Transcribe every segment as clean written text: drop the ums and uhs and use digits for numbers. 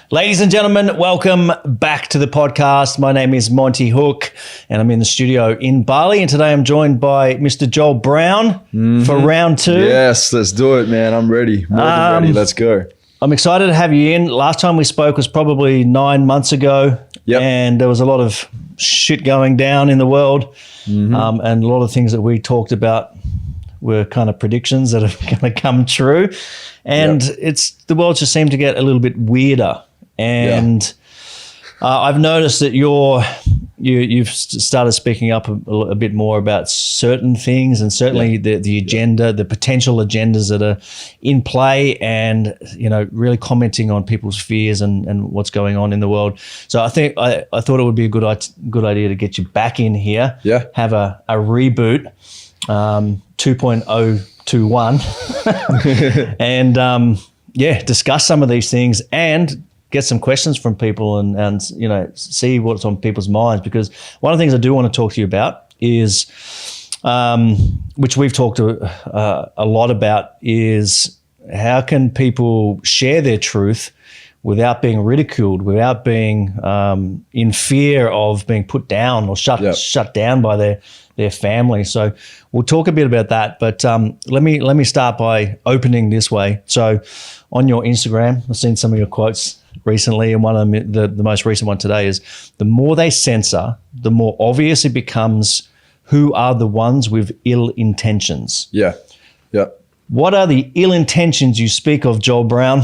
Ladies and gentlemen, welcome back to the podcast. My name is Monty Hook and I'm in the studio in Bali, and today I'm joined by Mr. Joel Brown for round two. Yes, let's do it, man. I'm ready. More than ready. Let's go. I'm excited to have you in. Last time we spoke was probably 9 months ago, and there was a lot of shit going down in the world, and a lot of things that we talked about were kind of predictions that are going to come true, and the world just seemed to get a little bit weirder. And I've noticed that you've started speaking up a bit more about certain things, and certainly the agenda, the potential agendas that are in play, and really commenting on people's fears and what's going on in the world. So I think I thought it would be a good idea to get you back in here. Have a reboot, 2.021, and discuss some of these things and get some questions from people and see what's on people's minds, because one of the things I do want to talk to you about is, which we've talked a lot about, is how can people share their truth without being ridiculed, without being in fear of being put down or shut down by their family. So we'll talk a bit about that, but let me start by opening this way. So on your Instagram, I've seen some of your quotes recently, and one of them, the most recent one today, is the more they censor, the more obvious it becomes who are the ones with ill intentions. What are the ill intentions you speak of, Joel Brown?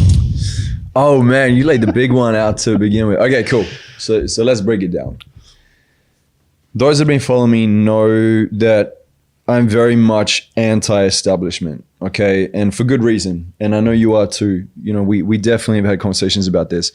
Oh man, you laid the big one out to begin with. Okay, cool. So let's break it down. Those that have been following me know that I'm very much anti-establishment, okay? And for good reason. And I know you are too. We definitely have had conversations about this.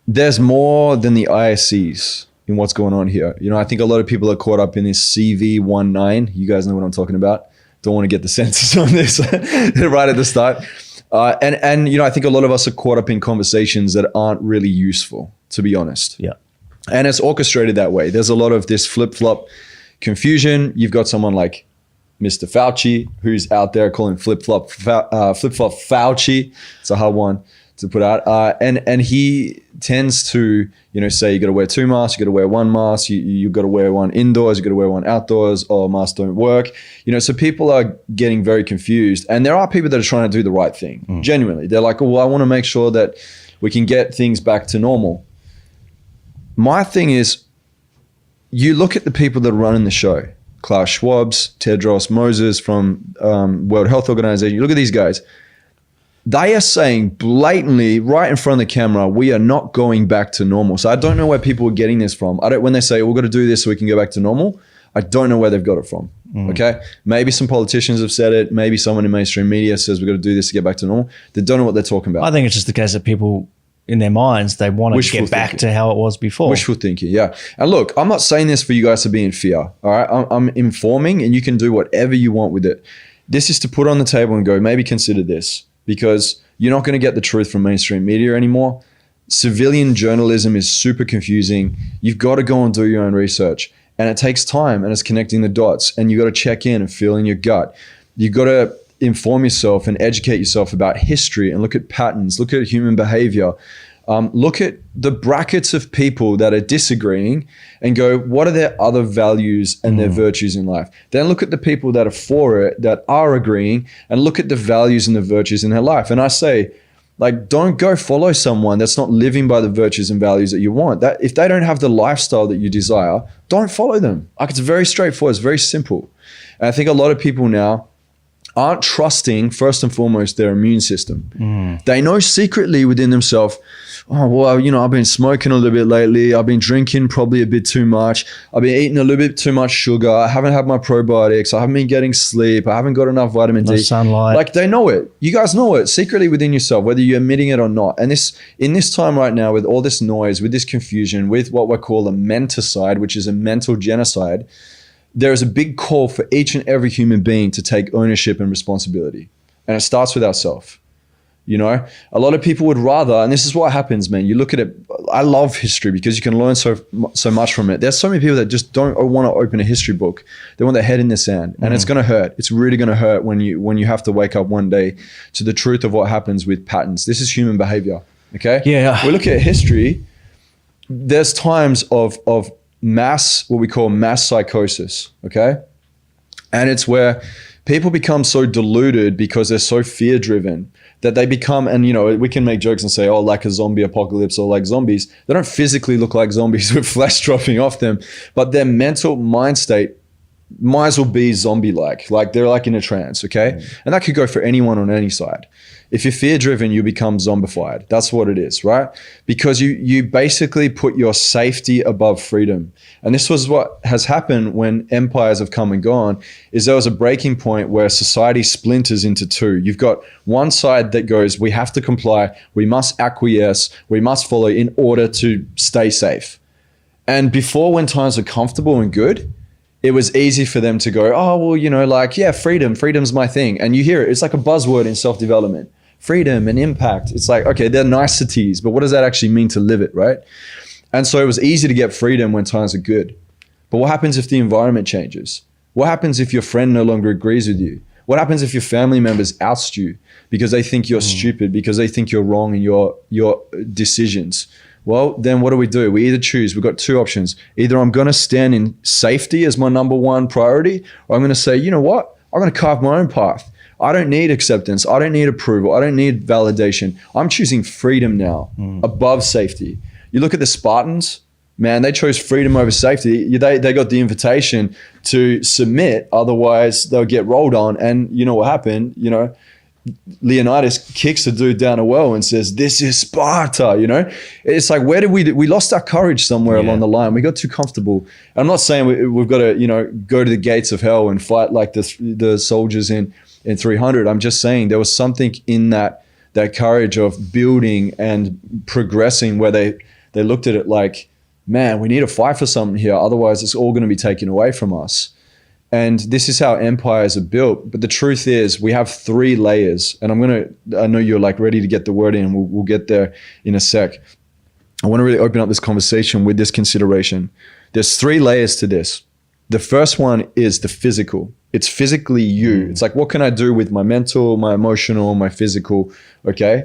There's more than the ISCs in what's going on here. I think a lot of people are caught up in this CV19. You guys know what I'm talking about. Don't want to get the census on this right at the start. And I think a lot of us are caught up in conversations that aren't really useful, to be honest. And it's orchestrated that way. There's a lot of this flip-flop confusion. You've got someone like Mr. Fauci, who's out there calling flip-flop Fauci. It's a hard one to put out. And he tends to, say you got to wear 2 masks, you got to wear 1 mask, you got to wear one indoors, you got to wear one outdoors, or masks don't work. So people are getting very confused. And there are people that are trying to do the right thing, genuinely. They're like, I want to make sure that we can get things back to normal. My thing is, you look at the people that are running the show, Klaus Schwab's, Tedros Moses from World Health Organization. You look at these guys. They are saying blatantly right in front of the camera, we are not going back to normal. So I don't know where people are getting this from. When they say, we've got to do this so we can go back to normal, I don't know where they've got it from, okay? Maybe some politicians have said it. Maybe someone in mainstream media says we've got to do this to get back to normal. They don't know what they're talking about. I think it's just the case that people, in their minds, they want to get back to how it was before. Wishful thinking, yeah. And look, I'm not saying this for you guys to be in fear, all right? I'm informing, and you can do whatever you want with it. This is to put on the table and go, maybe consider this, because you're not going to get the truth from mainstream media anymore. Civilian journalism is super confusing. You've got to go and do your own research, and it takes time, and it's connecting the dots, and you got to check in and feel in your gut. You've got to inform yourself and educate yourself about history and look at patterns, look at human behavior, look at the brackets of people that are disagreeing and go, what are their other values and their virtues in life? Then look at the people that are for it, that are agreeing, and look at the values and the virtues in their life. And I say, don't go follow someone that's not living by the virtues and values that you want. That if they don't have the lifestyle that you desire, don't follow them. It's very straightforward, it's very simple. And I think a lot of people now aren't trusting, first and foremost, their immune system. They know secretly within themselves, I've been smoking a little bit lately. I've been drinking probably a bit too much. I've been eating a little bit too much sugar. I haven't had my probiotics. I haven't been getting sleep. I haven't got enough vitamin D. Sunlight. They know it. You guys know it secretly within yourself, whether you're admitting it or not. And in this time right now, with all this noise, with this confusion, with what we call a Mentacide, which is a mental genocide, there is a big call for each and every human being to take ownership and responsibility. And it starts with ourselves. A lot of people would rather, and this is what happens, man. You look at it, I love history because you can learn so much from it. There's so many people that just don't want to open a history book. They want their head in the sand, and it's going to hurt. It's really going to hurt when you have to wake up one day to the truth of what happens with patterns. This is human behavior. Okay. Yeah. We look at history. There's times of mass, what we call mass psychosis. Okay. And it's where people become so deluded because they're so fear driven that they become, and we can make jokes and say, oh, like a zombie apocalypse or like zombies. They don't physically look like zombies with flesh dropping off them, but their mental mind state might as well be zombie-like. Like they're like in a trance, okay? And that could go for anyone on any side. If you're fear-driven, you become zombified. That's what it is, right? Because you basically put your safety above freedom. And this was what has happened when empires have come and gone, is there was a breaking point where society splinters into two. You've got one side that goes, we have to comply, we must acquiesce, we must follow in order to stay safe. And before, when times were comfortable and good, it was easy for them to go, oh, well, freedom's my thing. And you hear it, it's like a buzzword in self-development. Freedom and impact. It's like, okay, they're niceties, but what does that actually mean to live it, right? And so it was easy to get freedom when times are good. But what happens if the environment changes? What happens if your friend no longer agrees with you? What happens if your family members oust you because they think you're stupid, because they think you're wrong in your decisions? Well, then what do? We either choose. We've got two options. Either I'm going to stand in safety as my number one priority, or I'm going to say, you know what? I'm going to carve my own path. I don't need acceptance. I don't need approval. I don't need validation. I'm choosing freedom now above safety. You look at the Spartans, man, they chose freedom over safety. They got the invitation to submit. Otherwise, they'll get rolled on. And you know what happened? Leonidas kicks the dude down a well and says, this is Sparta, It's like, where did we lost our courage somewhere along the line. We got too comfortable. And I'm not saying we've got to, go to the gates of hell and fight like the soldiers in 300. I'm just saying there was something in that courage of building and progressing where they looked at it like, man, we need to fight for something here. Otherwise, it's all going to be taken away from us. And this is how empires are built. But the truth is, we have 3 layers. And I know you're like ready to get the word in. We'll get there in a sec. I want to really open up this conversation with this consideration. There's 3 layers to this. The first one is the physical. It's physically you. It's like, what can I do with my mental, my emotional, my physical, okay?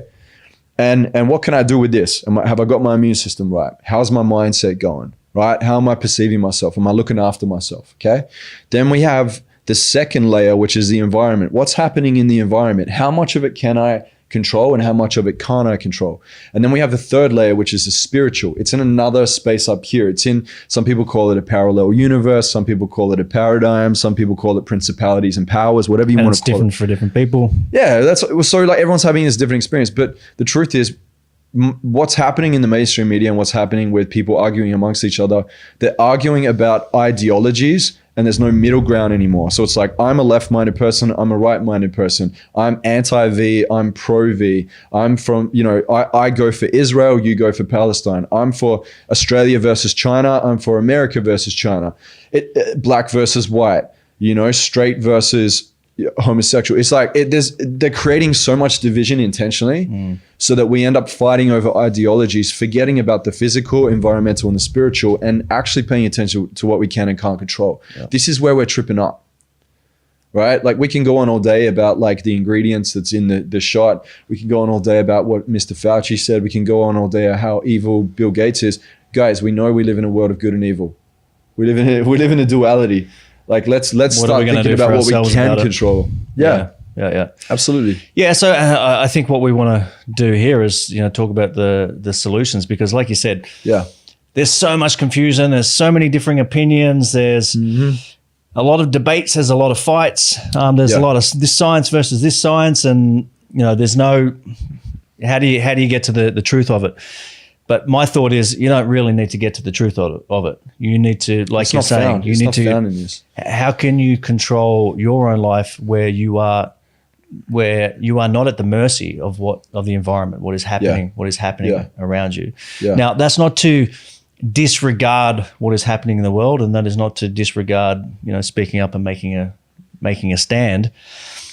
And what can I do with this? Have I got my immune system right? How's my mindset going? Right? How am I perceiving myself? Am I looking after myself? Okay. Then we have the second layer, which is the environment. What's happening in the environment? How much of it can I control and how much of it can't I control? And then we have the third layer, which is the spiritual. It's in another space up here. It's in, some people call it a parallel universe. Some people call it a paradigm. Some people call it principalities and powers, whatever you want to call it. It's different for different people. Yeah. So like everyone's having this different experience, but the truth is, what's happening in the mainstream media and what's happening with people arguing amongst each other, they're arguing about ideologies and there's no middle ground anymore. So it's like, I'm a left-minded person, I'm a right-minded person, I'm anti-V, I'm pro-V, I'm from, I go for Israel, you go for Palestine, I'm for Australia versus China, I'm for America versus China, black versus white, straight versus homosexual. It's like they're creating so much division intentionally so that we end up fighting over ideologies, forgetting about the physical, environmental, and the spiritual, and actually paying attention to what we can and can't control. Yeah. This is where we're tripping up, right? Like we can go on all day about like the ingredients that's in the shot. We can go on all day about what Mr. Fauci said. We can go on all day about how evil Bill Gates is. Guys, we know we live in a world of good and evil. We live in a duality. Like let's start thinking about what we can control. Yeah, absolutely. Yeah, so I think what we want to do here is talk about the solutions, because like you said, there's so much confusion. There's so many differing opinions. There's a lot of debates. There's a lot of fights. There's a lot of this science versus this science, and there's no how do you get to the truth of it. But my thought is, you don't really need to get to the truth of it. You need to, like you're saying, you need to. How can you control your own life where you are not at the mercy of the environment, what is happening around you? Yeah. Now, that's not to disregard what is happening in the world, and that is not to disregard, speaking up and making a stand.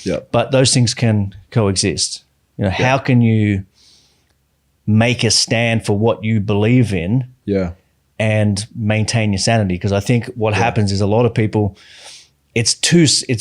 Yeah. But those things can coexist. How can you make a stand for what you believe in and maintain your sanity? Because I think what happens is a lot of people, it's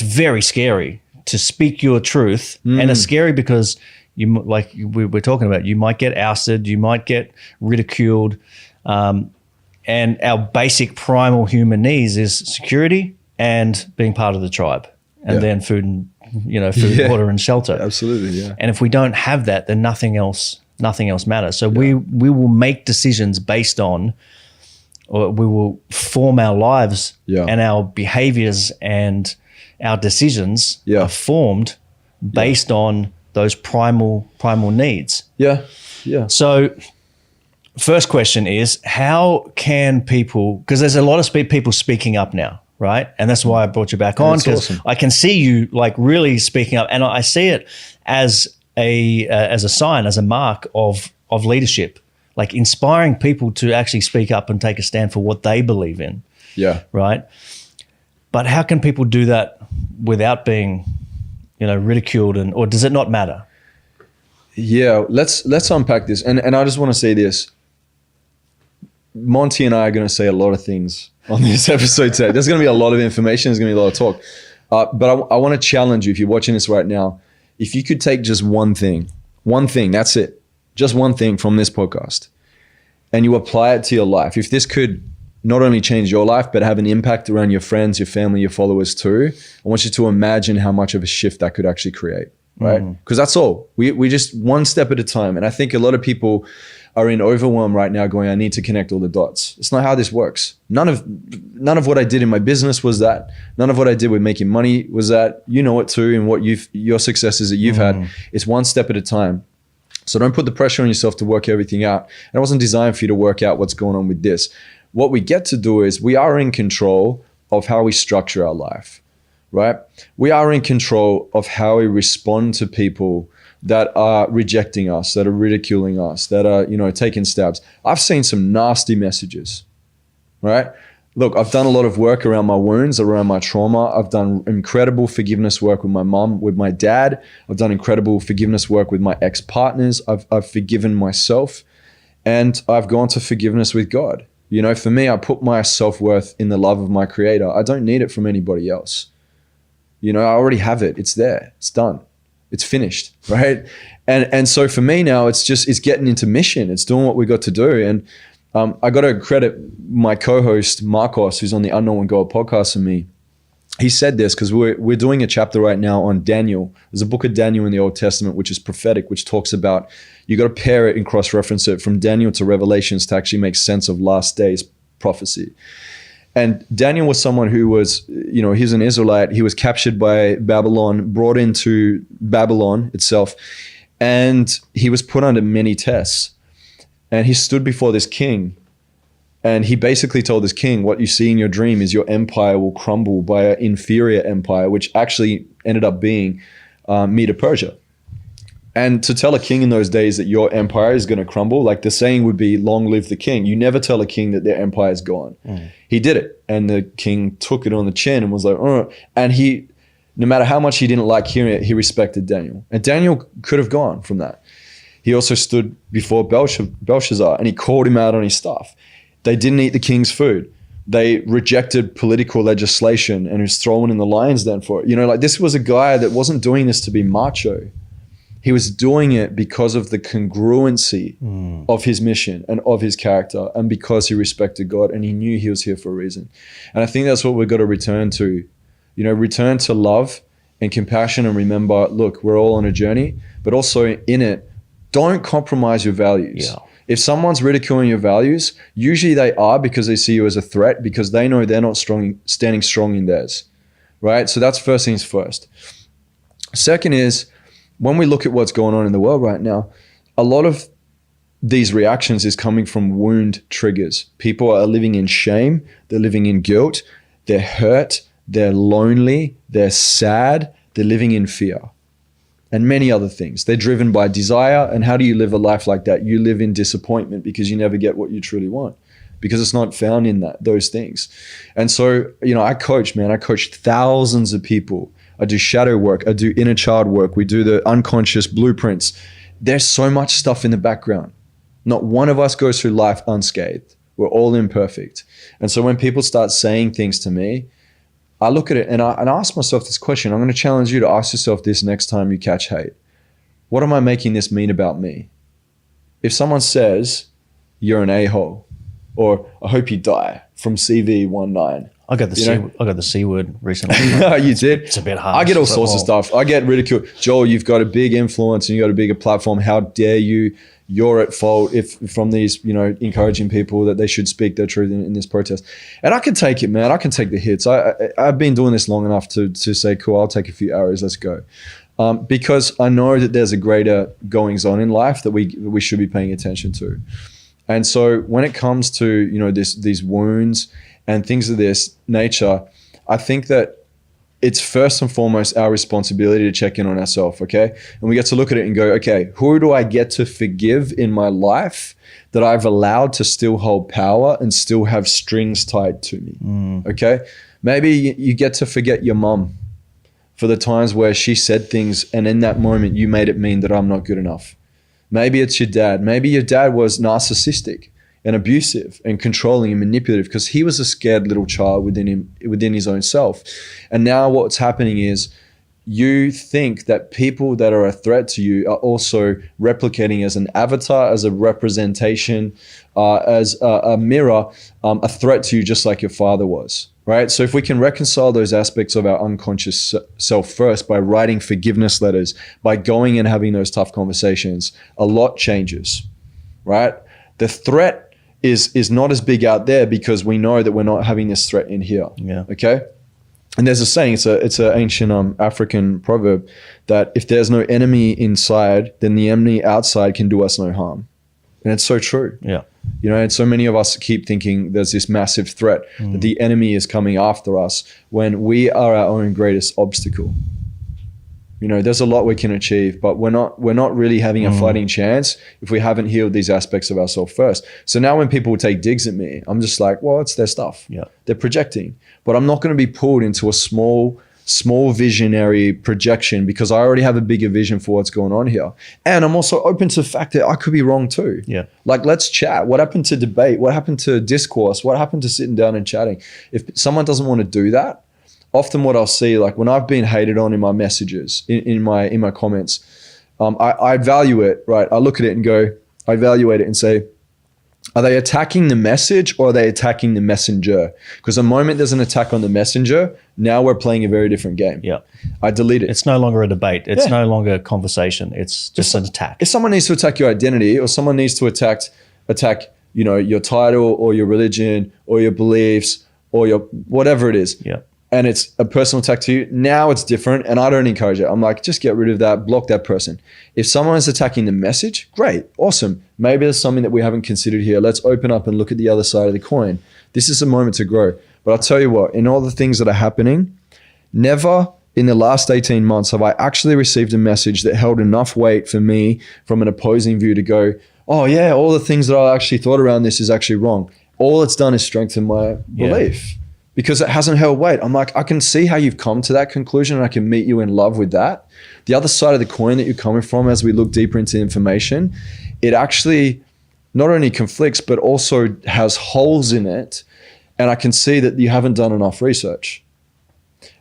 very scary to speak your truth. And it's scary because, like we're talking about, you might get ousted, you might get ridiculed, and our basic primal human needs is security and being part of the tribe, and then food and water and shelter. Absolutely, yeah. And if we don't have that, then nothing else matters. So we will make decisions based on, or we will form our lives and our behaviors and our decisions are formed based on those primal needs. Yeah. So first question is, how can people, because there's a lot of people speaking up now, right? And that's why I brought you back on, because I can see you like really speaking up, and I see it as a sign, as a mark of leadership, like inspiring people to actually speak up and take a stand for what they believe in. Yeah. Right. But how can people do that without being, ridiculed, or does it not matter? Yeah, let's unpack this. And I just want to say this. Monty and I are going to say a lot of things on this episode today. There's going to be a lot of information. There's going to be a lot of talk. But I want to challenge you, if you're watching this right now, if you could take just one thing, that's it, just one thing from this podcast, and you apply it to your life. If this could not only change your life, but have an impact around your friends, your family, your followers too, I want you to imagine how much of a shift that could actually create, right? Because that's all. We just one step at a time. And I think a lot of people are in overwhelm right now going, I need to connect all the dots. It's not how this works. None of what I did in my business was that. None of what I did with making money was that. You know it too, and what your successes that you've had. It's one step at a time. So don't put the pressure on yourself to work everything out. And it wasn't designed for you to work out what's going on with this. What we get to do is we are in control of how we structure our life, right? We are in control of how we respond to people that are rejecting us, that are ridiculing us, that are, taking stabs. I've seen some nasty messages, right? Look, I've done a lot of work around my wounds, around my trauma. I've done incredible forgiveness work with my mom, with my dad. I've done incredible forgiveness work with my ex-partners. I've forgiven myself, and I've gone to forgiveness with God. For me, I put my self-worth in the love of my Creator. I don't need it from anybody else. I already have it. It's there. It's done. It's finished, right? And so for me now, it's getting into mission. It's doing what we got to do. And I got to credit my co-host, Marcos, who's on the Unknown God podcast, and me. He said this because we're doing a chapter right now on Daniel. There's a book of Daniel in the Old Testament, which is prophetic, which talks about, you got to pair it and cross-reference it from Daniel to Revelations to actually make sense of last days prophecy. And Daniel was someone who was, he's an Israelite. He was captured by Babylon, brought into Babylon itself, and he was put under many tests. And he stood before this king, and he basically told this king, what you see in your dream is your empire will crumble by an inferior empire, which actually ended up being Medo-Persia. And to tell a king in those days that your empire is going to crumble, like the saying would be, long live the king. You never tell a king that their empire is gone. He did it. And the king took it on the chin and was like, and he, no matter how much he didn't like hearing it, he respected Daniel. And Daniel could have gone from that. He also stood before Belshazzar, and he called him out on his stuff. They didn't eat the king's food. They rejected political legislation and was thrown in the lion's den for it. This was a guy that wasn't doing this to be macho. He was doing it because of the congruency of his mission and of his character, and because he respected God and he knew he was here for a reason. And I think that's what we've got to return to. Return to love and compassion, and remember, look, we're all on a journey, but also in it, don't compromise your values. Yeah. If someone's ridiculing your values, usually they are because they see you as a threat, because they know they're not standing strong in theirs, right? So that's first things first. Second is, when we look at what's going on in the world right now, a lot of these reactions is coming from wound triggers. People are living in shame. They're living in guilt. They're hurt. They're lonely. They're sad. They're living in fear and many other things. They're driven by desire. And how do you live a life like that? You live in disappointment because you never get what you truly want, because it's not found in those things. And so, I coach thousands of people. I do shadow work. I do inner child work. We do the unconscious blueprints. There's so much stuff in the background. Not one of us goes through life unscathed. We're all imperfect. And so when people start saying things to me, I look at it and I ask myself this question. I'm going to challenge you to ask yourself this next time you catch hate. what am I making this mean about me? If someone says, you're an a-hole, or I hope you die from CV19. I got the C word recently. You did? It's a bit harsh. I get all sorts of stuff. I get ridiculed. Joel, you've got a big influence and you got a bigger platform. How dare you? You're at fault if from these, encouraging people that they should speak their truth in this protest. And I can take it, man. I can take the hits. I've been doing this long enough to say, cool, I'll take a few arrows. Let's go. Because I know that there's a greater goings on in life that we should be paying attention to. And so when it comes to, these wounds and things of this nature, I think that it's first and foremost our responsibility to check in on ourselves, okay? And we get to look at it and go, okay, who do I get to forgive in my life that I've allowed to still hold power and still have strings tied to me, okay? Maybe you get to forget your mom for the times where she said things and in that moment you made it mean that I'm not good enough. Maybe it's your dad. Maybe your dad was narcissistic and abusive and controlling and manipulative because he was a scared little child within his own self. And now what's happening is you think that people that are a threat to you are also replicating as an avatar, as a representation, as a mirror, a threat to you just like your father was, right? So if we can reconcile those aspects of our unconscious self first by writing forgiveness letters, by going and having those tough conversations, a lot changes, right? The threat is not as big out there because we know that we're not having this threat in here. Yeah. Okay. And there's a saying, it's an ancient African proverb that if there's no enemy inside, then the enemy outside can do us no harm. And it's so true. Yeah. And so many of us keep thinking there's this massive threat that the enemy is coming after us when we are our own greatest obstacle. There's a lot we can achieve, but we're not really having a fighting chance if we haven't healed these aspects of ourselves first. So now when people take digs at me, I'm just like, well, it's their stuff. Yeah. They're projecting, but I'm not going to be pulled into a small visionary projection because I already have a bigger vision for what's going on here. And I'm also open to the fact that I could be wrong too. Yeah. Like, let's chat. What happened to debate? What happened to discourse? What happened to sitting down and chatting? If someone doesn't want to do that, often what I'll see, like when I've been hated on in my messages, in my comments, I value it, right? I look at it and go, I evaluate it and say, are they attacking the message or are they attacking the messenger? Because the moment there's an attack on the messenger, now we're playing a very different game. Yeah. I delete it. It's no longer a debate. It's no longer a conversation. It's just an attack. If someone needs to attack your identity or someone needs to attack, your title or your religion or your beliefs or your whatever it is. Yeah. And it's a personal attack to you, now it's different and I don't encourage it. I'm like, just get rid of that, block that person. If someone is attacking the message, great, awesome. Maybe there's something that we haven't considered here. Let's open up and look at the other side of the coin. This is a moment to grow. But I'll tell you what, in all the things that are happening, never in the last 18 months have I actually received a message that held enough weight for me from an opposing view to go, oh yeah, all the things that I actually thought around this is actually wrong. All it's done is strengthen my belief. Because it hasn't held weight. I'm like, I can see how you've come to that conclusion and I can meet you in love with that. The other side of the coin that you're coming from as we look deeper into information, it actually not only conflicts, but also has holes in it. And I can see that you haven't done enough research.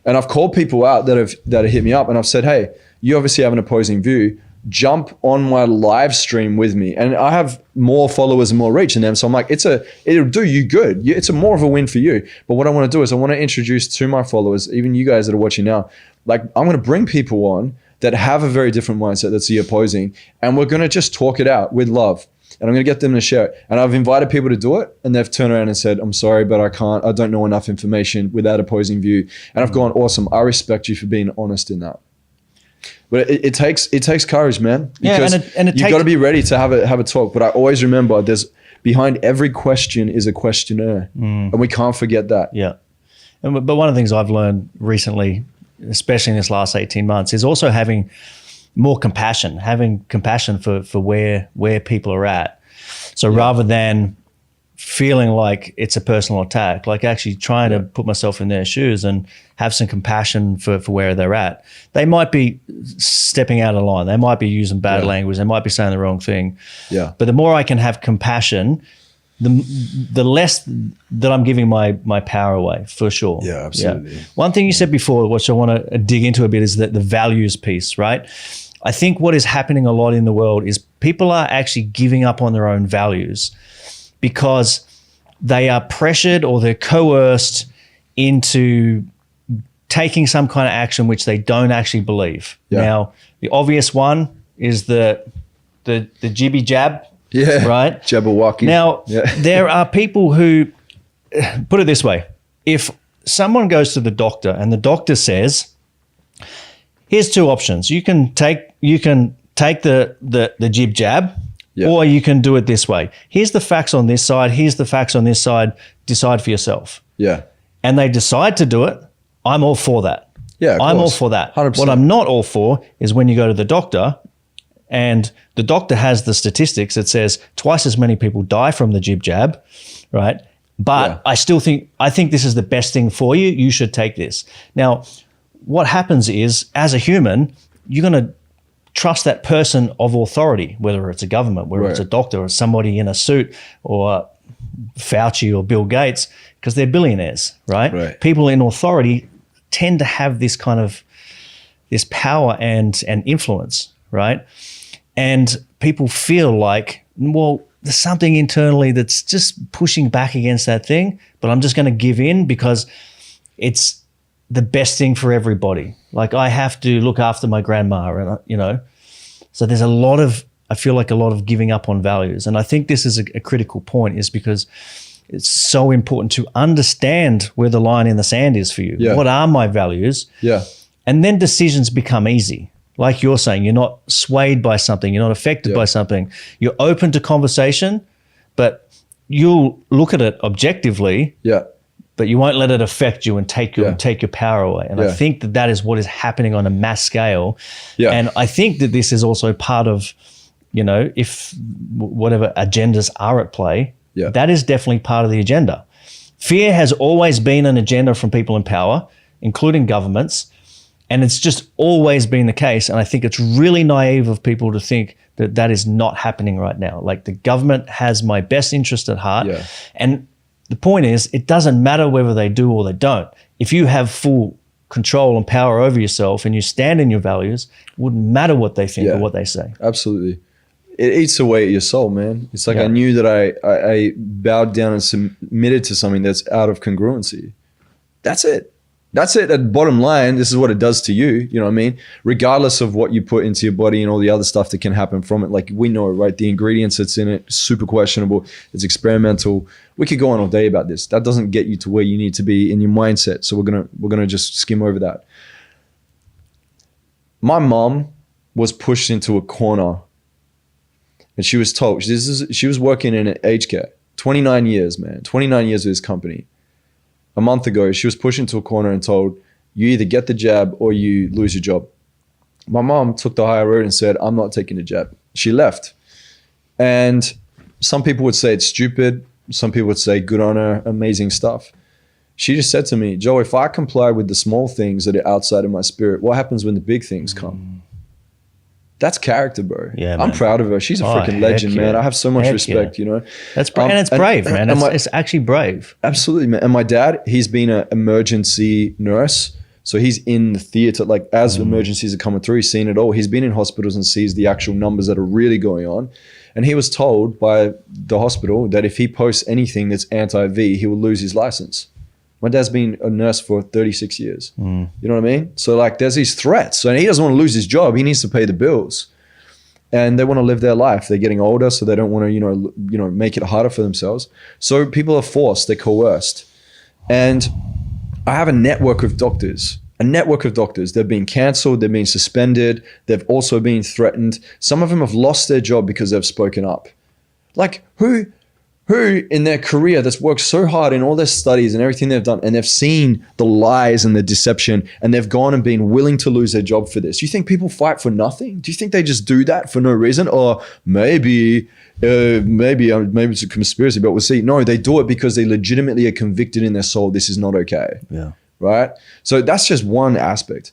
And I've called people out that have hit me up and I've said, hey, you obviously have an opposing view. Jump on my live stream with me. And I have more followers and more reach in them. So I'm like, it'll do you good. It's more of a win for you. But what I want to do is I want to introduce to my followers, even you guys that are watching now, like I'm going to bring people on that have a very different mindset that's the opposing. And we're going to just talk it out with love. And I'm going to get them to share it. And I've invited people to do it. And they've turned around and said, I'm sorry, but I don't know enough information with that opposing view. And I've gone, awesome. I respect you for being honest in that. But it takes courage, man. Because you've got to be ready to have a talk. But I always remember there's behind every question is a questionnaire. And we can't forget that. Yeah. But one of the things I've learned recently, especially in this last 18 months, is also having more compassion, for where people are at. So rather than feeling like it's a personal attack, like actually trying to put myself in their shoes and have some compassion for where they're at. They might be stepping out of line. They might be using bad language. They might be saying the wrong thing. Yeah. But the more I can have compassion, the less that I'm giving my power away, for sure. Yeah, absolutely. Yeah. One thing you said before, which I want to dig into a bit, is that the values piece, right? I think what is happening a lot in the world is people are actually giving up on their own values because they are pressured or they're coerced into taking some kind of action which they don't actually believe. Yeah. Now, the obvious one is the jibby jab, right? Jabberwocky. Now, there are people who, put it this way, if someone goes to the doctor and the doctor says, here's two options. You can take the jib jab, or you can do it this way. Here's the facts on this side. Here's the facts on this side. Decide for yourself. Yeah. And they decide to do it. I'm all for that. Yeah, I'm all for that. 100%. What I'm not all for is when you go to the doctor and the doctor has the statistics that says twice as many people die from the jib jab, right? But I think this is the best thing for you. You should take this. Now, what happens is, as a human, you're going to trust that person of authority, whether it's a government, whether it's a doctor or somebody in a suit or Fauci or Bill Gates, because they're billionaires, right? People in authority tend to have this kind of this power and influence, right? And people feel like, well, there's something internally that's just pushing back against that thing, but I'm just going to give in because it's the best thing for everybody. Like, I have to look after my grandma, and so there's I feel like a lot of giving up on values. And I think this is a critical point, is because it's so important to understand where the line in the sand is for you. Yeah. What are my values? Yeah. And then decisions become easy. Like you're saying, you're not swayed by something. You're not affected by something. You're open to conversation, but you'll look at it objectively. Yeah. But you won't let it affect you and take your power away. And I think that is what is happening on a mass scale. Yeah. And I think that this is also part of, if whatever agendas are at play, that is definitely part of the agenda. Fear has always been an agenda from people in power, including governments. And it's just always been the case. And I think it's really naive of people to think that that is not happening right now. Like, the government has my best interest at heart. Yeah. And the point is, it doesn't matter whether they do or they don't. If you have full control and power over yourself and you stand in your values, it wouldn't matter what they think or what they say. Absolutely. It eats away at your soul, man. It's like I knew that I bowed down and submitted to something that's out of congruency. That's it. That's it. At bottom line, this is what it does to you. You know what I mean? Regardless of what you put into your body and all the other stuff that can happen from it. Like, we know, right? The ingredients that's in it, super questionable. It's experimental. We could go on all day about this. That doesn't get you to where you need to be in your mindset. So we're gonna just skim over that. My mom was pushed into a corner, and she was told, she was working in aged care, 29 years, man, 29 years with this company. A month ago, she was pushed into a corner and told, you either get the jab or you lose your job. My mom took the higher road and said, I'm not taking the jab. She left. And some people would say it's stupid. Some people would say good on her, amazing stuff. She just said to me, Joe, if I comply with the small things that are outside of my spirit, what happens when the big things come? That's character, bro. Yeah, I'm proud of her. She's a freaking legend, man. I have so much respect, That's and it's brave, man. It's actually brave. Absolutely, man. And my dad, he's been an emergency nurse. So he's in the theater, like, as emergencies are coming through, he's seen it all. He's been in hospitals and sees the actual numbers that are really going on. And he was told by the hospital that if he posts anything that's anti-V, he will lose his license. My dad's been a nurse for 36 years. You know what I mean? So, like, there's these threats. So he doesn't want to lose his job. He needs to pay the bills. And they want to live their life. They're getting older, so they don't want to, make it harder for themselves. So people are forced, they're coerced. And I have a network of doctors. They've been canceled, they've been suspended, they've also been threatened. Some of them have lost their job because they've spoken up. Like, who in their career that's worked so hard in all their studies and everything they've done, and they've seen the lies and the deception, and they've gone and been willing to lose their job for this? Do you think people fight for nothing? Do you think they just do that for no reason? Or maybe it's a conspiracy, but we'll see. No, they do it because they legitimately are convicted in their soul. This is not okay. Yeah. Right? So that's just one aspect.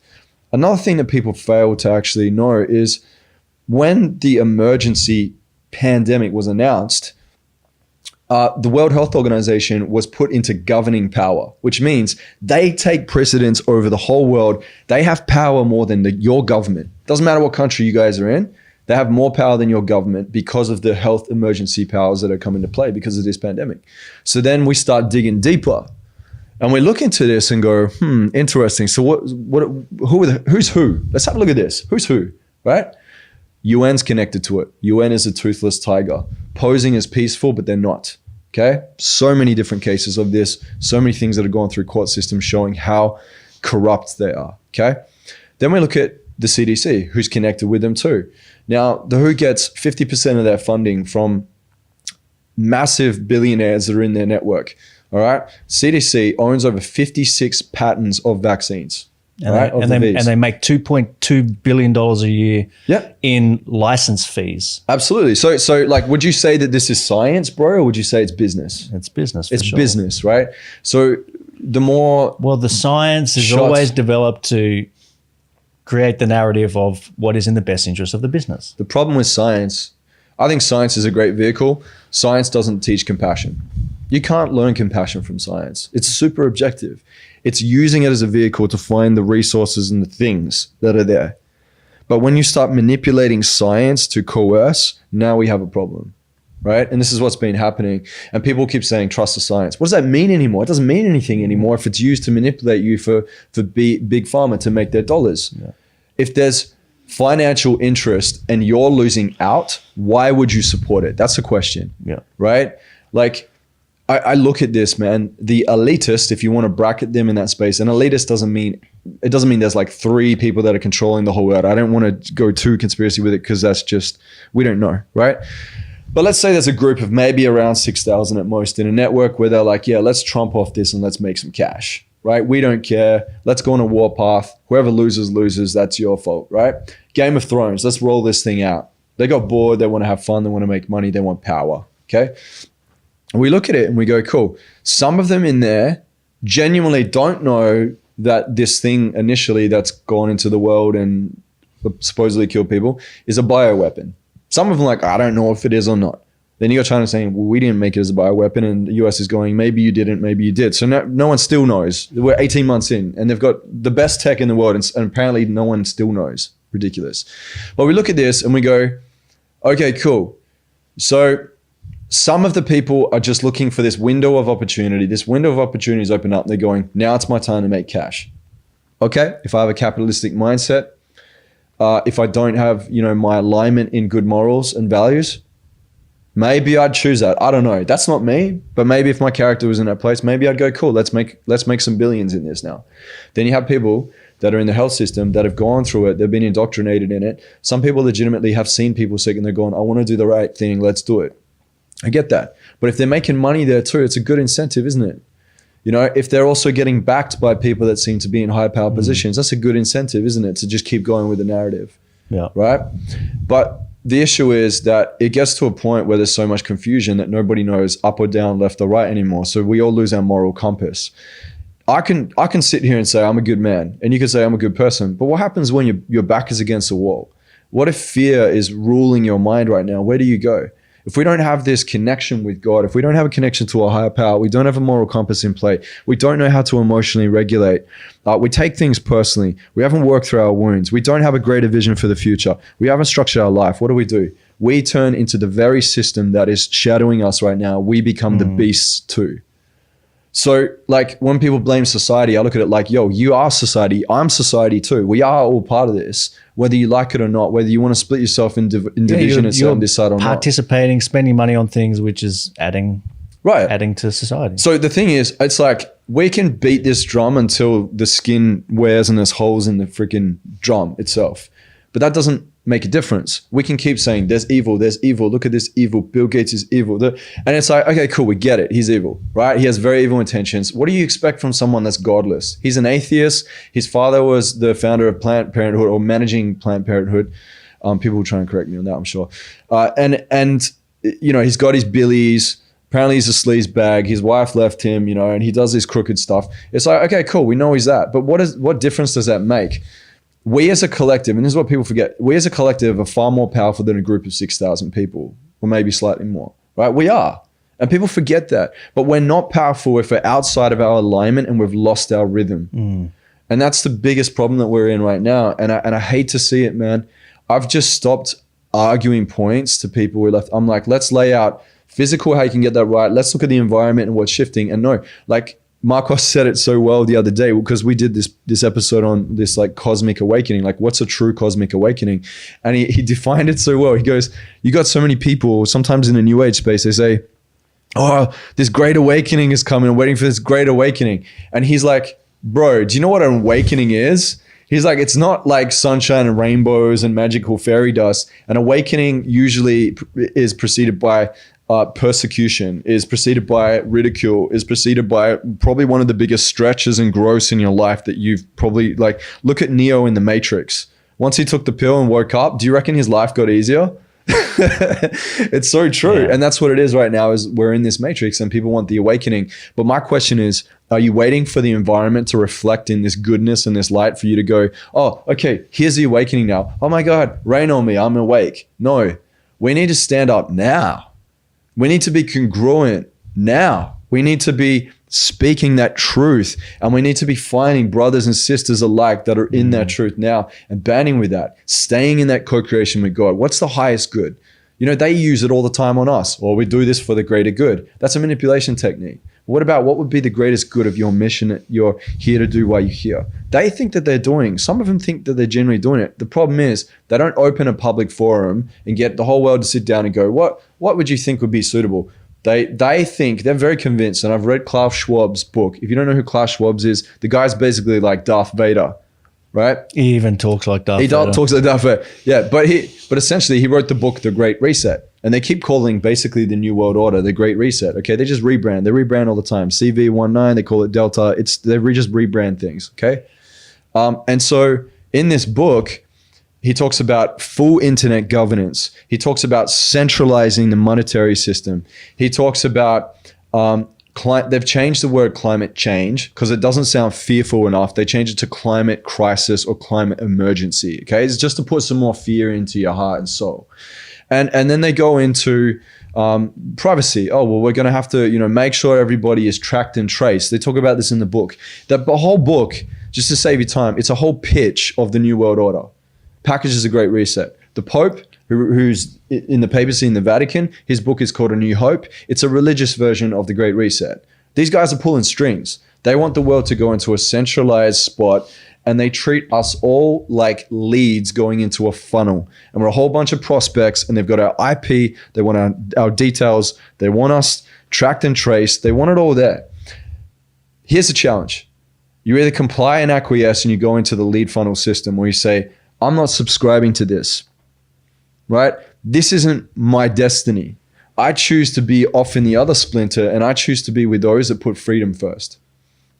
Another thing that people fail to actually know is when the emergency pandemic was announced, the World Health Organization was put into governing power, which means they take precedence over the whole world. They have power more than your government. Doesn't matter what country you guys are in. They have more power than your government because of the health emergency powers that are coming into play because of this pandemic. So then we start digging deeper and we look into this and go, interesting. So who's who? Let's have a look at this. Who's who, right? UN's connected to it. UN is a toothless tiger, posing as peaceful, but they're not. Okay. So many different cases of this, so many things that have gone through court systems showing how corrupt they are. Okay. Then we look at the CDC, who's connected with them too. Now, the WHO gets 50% of their funding from massive billionaires that are in their network. All right. CDC owns over 56 patents of vaccines. And they make $2.2 billion a year in license fees. Absolutely. So like, would you say that this is science, bro, or would you say it's business? It's business. It's business, right? So the more... Well, the science is always developed to create the narrative of what is in the best interest of the business. The problem with science, I think science is a great vehicle. Science doesn't teach compassion. You can't learn compassion from science. It's super objective. It's using it as a vehicle to find the resources and the things that are there. But when you start manipulating science to coerce, now we have a problem, right? And this is what's been happening. And people keep saying, trust the science. What does that mean anymore? It doesn't mean anything anymore if it's used to manipulate you for big pharma to make their dollars. Yeah. If there's financial interest and you're losing out, why would you support it? That's the question, right? Like, I look at this, man, the elitist, if you want to bracket them in that space, and elitist doesn't mean there's like 3 people that are controlling the whole world. I don't want to go too conspiracy with it because that's just, we don't know, right? But let's say there's a group of maybe around 6,000 at most in a network where they're like, yeah, let's trump off this and let's make some cash, right? We don't care. Let's go on a warpath. Whoever loses, that's your fault, right? Game of Thrones, let's roll this thing out. They got bored. They want to have fun. They want to make money. They want power, okay? We look at it and we go, cool. Some of them in there genuinely don't know that this thing initially that's gone into the world and supposedly killed people is a bioweapon. Some of them are like, I don't know if it is or not. Then you got China saying, well, we didn't make it as a bioweapon. And the US is going, maybe you didn't, maybe you did. So no one still knows. We're 18 months in and they've got the best tech in the world and apparently no one still knows. Ridiculous. But we look at this and we go, okay, cool. So some of the people are just looking for this window of opportunity. This window of opportunity is open up. They're going, now it's my time to make cash. Okay, if I have a capitalistic mindset, if I don't have, my alignment in good morals and values, maybe I'd choose that. I don't know. That's not me. But maybe if my character was in that place, maybe I'd go, cool, let's make some billions in this now. Then you have people that are in the health system that have gone through it. They've been indoctrinated in it. Some people legitimately have seen people sick and they're going, I want to do the right thing. Let's do it. I get that. But if they're making money there too, it's a good incentive, isn't it? If they're also getting backed by people that seem to be in high power positions, that's a good incentive, isn't it? To just keep going with the narrative. Yeah. Right? But the issue is that it gets to a point where there's so much confusion that nobody knows up or down, left or right anymore. So we all lose our moral compass. I can sit here and say I'm a good man, and you can say I'm a good person. But what happens when your back is against the wall? What if fear is ruling your mind right now? Where do you go? If we don't have this connection with God, if we don't have a connection to a higher power, we don't have a moral compass in play, we don't know how to emotionally regulate, we take things personally, we haven't worked through our wounds, we don't have a greater vision for the future, we haven't structured our life, what do? We turn into the very system that is shadowing us right now. We become the beasts too. So like when people blame society, I look at it like, yo, you are society, I'm society too. We are all part of this, whether you like it or not, whether you want to split yourself in division and sit on this side or not. Participating, spending money on things, which is adding to society. So the thing is, it's like we can beat this drum until the skin wears and there's holes in the freaking drum itself. But that doesn't make a difference. We can keep saying there's evil, look at this evil, Bill Gates is evil. And it's like, okay, cool, we get it. He's evil, right? He has very evil intentions. What do you expect from someone that's godless? He's an atheist. His father was the founder of Planned Parenthood or managing Planned Parenthood. People will try and correct me on that, I'm sure. And he's got his billies. Apparently he's a sleaze bag. His wife left him, and he does this crooked stuff. It's like, okay, cool, we know he's that. But what difference does that make? We as a collective, and this is what people forget, we as a collective are far more powerful than a group of 6,000 people, or maybe slightly more, right? We are. And people forget that. But we're not powerful if we're outside of our alignment and we've lost our rhythm. And that's the biggest problem that we're in right now. And I hate to see it, man. I've just stopped arguing points to people. I'm like, let's lay out physical, how you can get that right. Let's look at the environment and what's shifting. And no, like Marcos said it so well the other day, because we did this episode on this like cosmic awakening, like what's a true cosmic awakening? And he defined it so well. He goes, you got so many people, sometimes in the new age space, they say, oh, this great awakening is coming. I'm waiting for this great awakening. And he's like, bro, do you know what an awakening is? He's like, it's not like sunshine and rainbows and magical fairy dust. An awakening usually is preceded by persecution, is preceded by ridicule, is preceded by probably one of the biggest stretches and growths in your life that you've probably, like, look at Neo in the Matrix. Once he took the pill and woke up, do you reckon his life got easier? It's so true. Yeah. And that's what it is right now, is we're in this matrix and people want the awakening. But my question is, are you waiting for the environment to reflect in this goodness and this light for you to go, oh, okay, here's the awakening now. Oh my God, rain on me, I'm awake. No, we need to stand up now. We need to be congruent now. We need to be speaking that truth, and we need to be finding brothers and sisters alike that are in that truth now and banding with that, staying in that co-creation with God. What's the highest good? You know, they use it all the time on us. Or we do this for the greater good. That's a manipulation technique. What about what would be the greatest good of your mission that you're here to do while you're here? They think that they're doing. Some of them think that they're genuinely doing it. The problem is they don't open a public forum and get the whole world to sit down and go, what would you think would be suitable? They think, they're very convinced, and I've read Klaus Schwab's book. If you don't know who Klaus Schwab is, the guy's basically like Darth Vader, right? He even talks like Darth Vader. He talks like Darth Vader, yeah. But essentially he wrote the book, The Great Reset. And they keep calling basically the New World Order the Great Reset, okay? They just rebrand. They rebrand all the time. CV19, they call it Delta. They just rebrand things, okay? And so in this book, he talks about full internet governance. He talks about centralizing the monetary system. He talks about they've changed the word climate change because it doesn't sound fearful enough. They changed it to climate crisis or climate emergency. Okay, it's just to put some more fear into your heart and soul. And then they go into privacy. Oh, well, we're going to have to make sure everybody is tracked and traced. They talk about this in the book. The whole book, just to save you time, it's a whole pitch of the New World Order. Packages a Great Reset. The Pope, who's in the papacy in the Vatican, his book is called A New Hope. It's a religious version of the Great Reset. These guys are pulling strings. They want the world to go into a centralized spot, and they treat us all like leads going into a funnel. And we're a whole bunch of prospects, and they've got our IP, they want our details, they want us tracked and traced, they want it all there. Here's the challenge. You either comply and acquiesce and you go into the lead funnel system, or you say, I'm not subscribing to this, right? This isn't my destiny. I choose to be off in the other splinter, and I choose to be with those that put freedom first,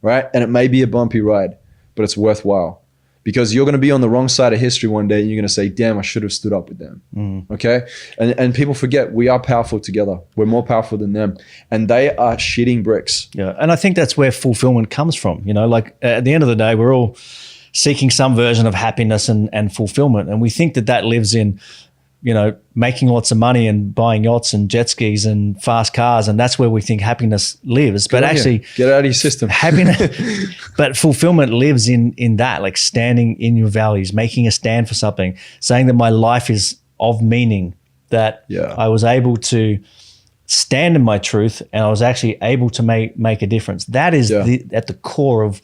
right? And it may be a bumpy ride, but it's worthwhile, because you're going to be on the wrong side of history one day and you're going to say, damn, I should have stood up with them. Okay. And people forget we are powerful together. We're more powerful than them, and they are shitting bricks. Yeah. And I think that's where fulfillment comes from. Like at the end of the day, we're all seeking some version of happiness and fulfillment. And we think that lives in, making lots of money and buying yachts and jet skis and fast cars. And that's where we think happiness lives. But actually, get out of your system. Happiness, but fulfillment lives in that, like standing in your values, making a stand for something, saying that my life is of meaning, that I was able to stand in my truth and I was actually able to make a difference. That is at the core of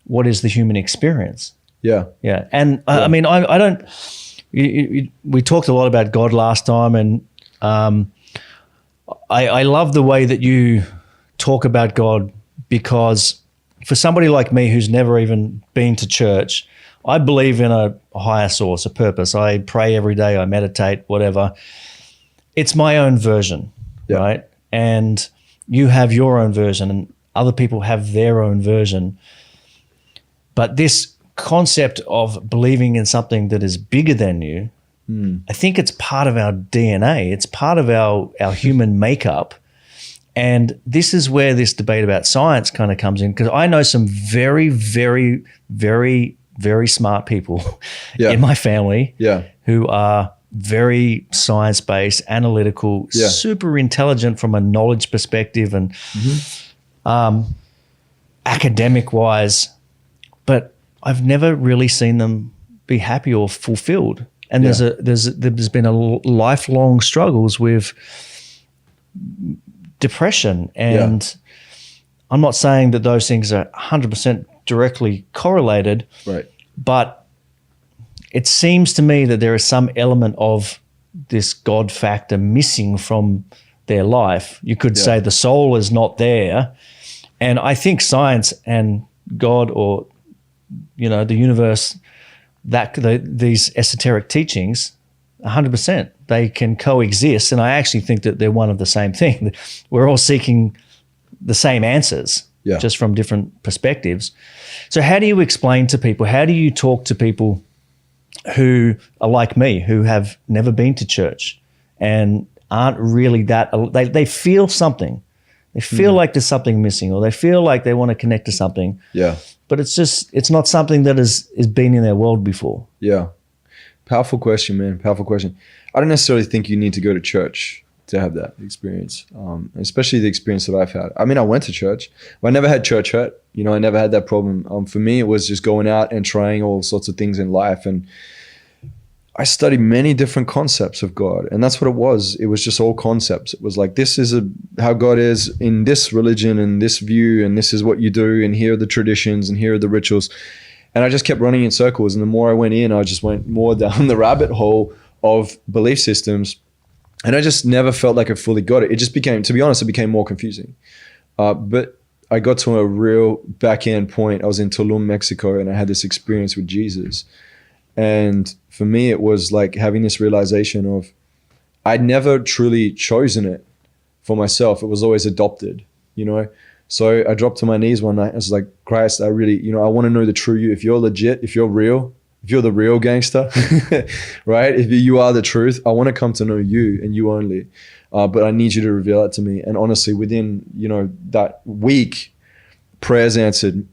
what is the human experience. Yeah. Yeah. And I mean, I don't, we talked a lot about God last time, and I love the way that you talk about God, because for somebody like me who's never even been to church, I believe in a higher source, a purpose. I pray every day, I meditate, whatever. It's my own version, right? And you have your own version, and other people have their own version. But this concept of believing in something that is bigger than you, I think it's part of our DNA. It's part of our human makeup. And this is where this debate about science kind of comes in, because I know some very, very, very, very smart people in my family who are very science-based, analytical, super intelligent from a knowledge perspective and academic-wise, but I've never really seen them be happy or fulfilled. And there's been a lifelong struggles with depression, and I'm not saying that those things are 100% directly correlated, right? But it seems to me that there is some element of this God factor missing from their life. You could say the soul is not there. And I think science and God, or, you know, the universe, these esoteric teachings, 100%, they can coexist. And I actually think that they're one of the same thing. We're all seeking the same answers, just from different perspectives. So how do you explain to people, how do you talk to people who are like me, who have never been to church and aren't really that, they feel something. They feel like there's something missing, or they feel like they want to connect to something. Yeah. But it's not something that is been in their world before. Yeah. Powerful question, man. Powerful question. I don't necessarily think you need to go to church to have that experience, especially the experience that I've had. I mean, I went to church, but I never had church hurt. You know, I never had that problem. For me, it was just going out and trying all sorts of things in life. And I studied many different concepts of God, and that's what it was. It was just all concepts. It was like, this is how God is in this religion and this view, and this is what you do, and here are the traditions, and here are the rituals. And I just kept running in circles. And the more I went in, I just went more down the rabbit hole of belief systems. And I just never felt like I fully got it. It just became, to be honest, it became more confusing. But I got to a real back end point. I was in Tulum, Mexico, and I had this experience with Jesus. And for me, it was like having this realization of, I'd never truly chosen it for myself. It was always adopted, you know? So I dropped to my knees one night. I was like, Christ, I really, you know, I want to know the true you. If you're legit, if you're real, if you're the real gangster, right? If you are the truth, I want to come to know you and you only. But I need you to reveal that to me. And honestly, within, you know, that week, prayers answered,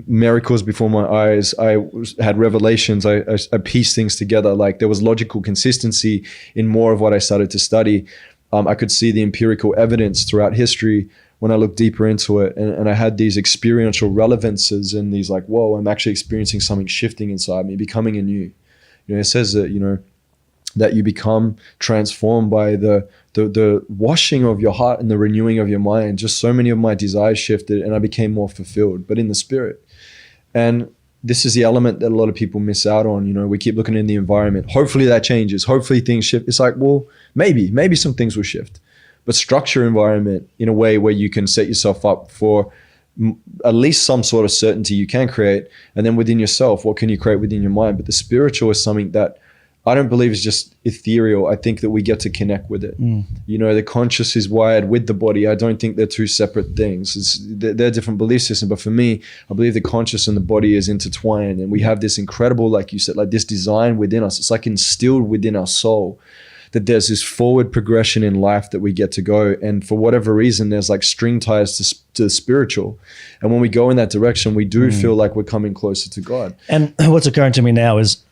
miracles before my eyes. I had revelations. I pieced things together. Like, there was logical consistency in more of what I started to study. I could see the empirical evidence throughout history when I looked deeper into it. And I had these experiential relevances and these like, whoa, I'm actually experiencing something shifting inside me, becoming anew. You know, it says that, you know, that you become transformed by the washing of your heart and the renewing of your mind. Just so many of my desires shifted and I became more fulfilled, but in the spirit. And this is the element that a lot of people miss out on. You know, we keep looking in the environment. Hopefully that changes. Hopefully things shift. It's like, well, maybe some things will shift, but structure environment in a way where you can set yourself up for at least some sort of certainty you can create. And then within yourself, what can you create within your mind? But the spiritual is something that I don't believe is just ethereal. I think that we get to connect with it. You know, the conscious is wired with the body. I don't think they're two separate things. They're different belief systems. But for me, I believe the conscious and the body is intertwined. And we have this incredible, like you said, like this design within us. It's like instilled within our soul that there's this forward progression in life that we get to go. And for whatever reason, there's like string ties to the spiritual. And when we go in that direction, we do feel like we're coming closer to God. And what's occurring to me now is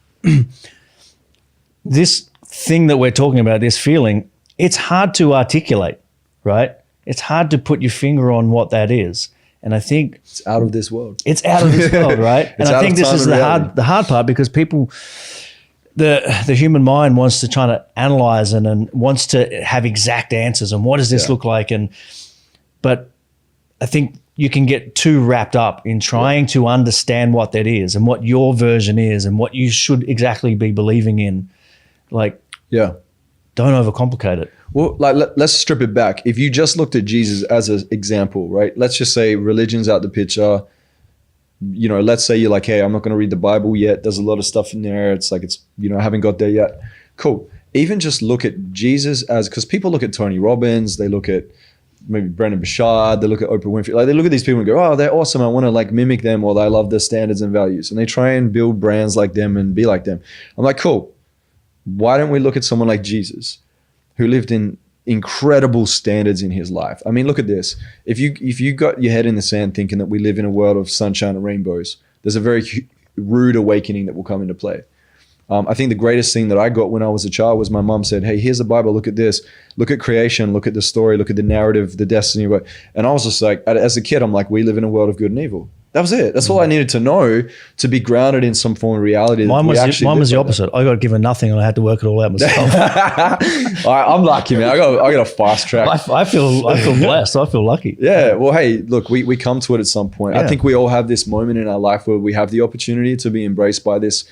this thing that we're talking about, this feeling, it's hard to articulate, right? It's hard to put your finger on what that is. And I think it's out of this world. It's out of this world, right? And I think this is the hard part, because people, the human mind wants to try to analyze and wants to have exact answers and what does this look like? But I think you can get too wrapped up in trying to understand what that is and what your version is and what you should exactly be believing in. Like, don't overcomplicate it. Well, like let's strip it back. If you just looked at Jesus as an example, right? Let's just say religion's out the picture. You know, let's say you're like, hey, I'm not going to read the Bible yet. There's a lot of stuff in there. It's like, you know, I haven't got there yet. Cool. Even just look at Jesus as, because people look at Tony Robbins, they look at maybe Brendan Bouchard, they look at Oprah Winfrey. Like, they look at these people and go, oh, they're awesome. I want to like mimic them, or I love their standards and values. And they try and build brands like them and be like them. I'm like, cool. Why don't we look at someone like Jesus, who lived in incredible standards in his life? I mean, look at this. If you got your head in the sand thinking that we live in a world of sunshine and rainbows, there's a very rude awakening that will come into play. I think the greatest thing that I got when I was a child was my mom said, hey, here's the Bible, look at this, look at creation, look at the story, look at the narrative, the destiny. And I was just like, as a kid, I'm like, we live in a world of good and evil. That was it. That's all I needed to know to be grounded in some form of reality. Mine was the opposite. I got given nothing and I had to work it all out myself. I'm lucky, man. I got a fast track. I feel blessed. I feel lucky. Yeah. Well, hey, look, we come to it at some point. Yeah. I think we all have this moment in our life where we have the opportunity to be embraced by this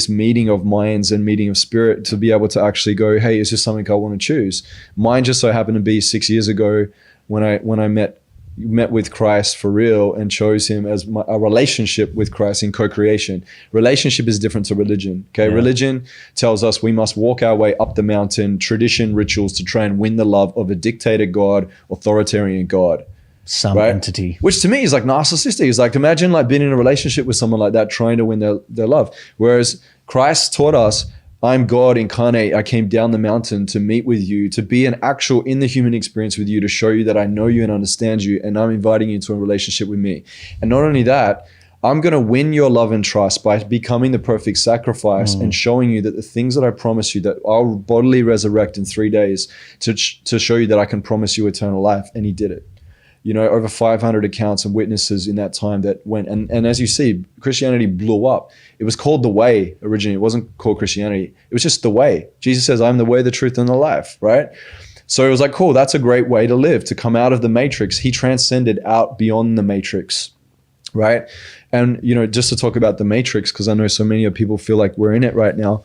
meeting of minds and meeting of spirit, to be able to actually go, hey, is this something I want to choose? Mine just so happened to be 6 years ago when I met with Christ for real and chose him as a relationship with Christ in co-creation. Relationship is different to religion. Okay. Yeah. Religion tells us we must walk our way up the mountain, tradition, rituals to try and win the love of a dictator God, authoritarian God. Some entity. Which to me is like narcissistic. It's like, imagine like being in a relationship with someone like that, trying to win their love. Whereas Christ taught us, I'm God incarnate. I came down the mountain to meet with you, to be an actual in the human experience with you, to show you that I know you and understand you, and I'm inviting you into a relationship with me. And not only that, I'm going to win your love and trust by becoming the perfect sacrifice and showing you that the things that I promise you, that I'll bodily resurrect in 3 days to show you that I can promise you eternal life. And he did it. You know, over 500 accounts and witnesses in that time that went. And as you see, Christianity blew up. It was called the way originally. It wasn't called Christianity. It was just the way. Jesus says, I'm the way, the truth, and the life, right? So it was like, cool, that's a great way to live, to come out of the matrix. He transcended out beyond the matrix, right? And, you know, just to talk about the matrix, because I know so many of people feel like we're in it right now.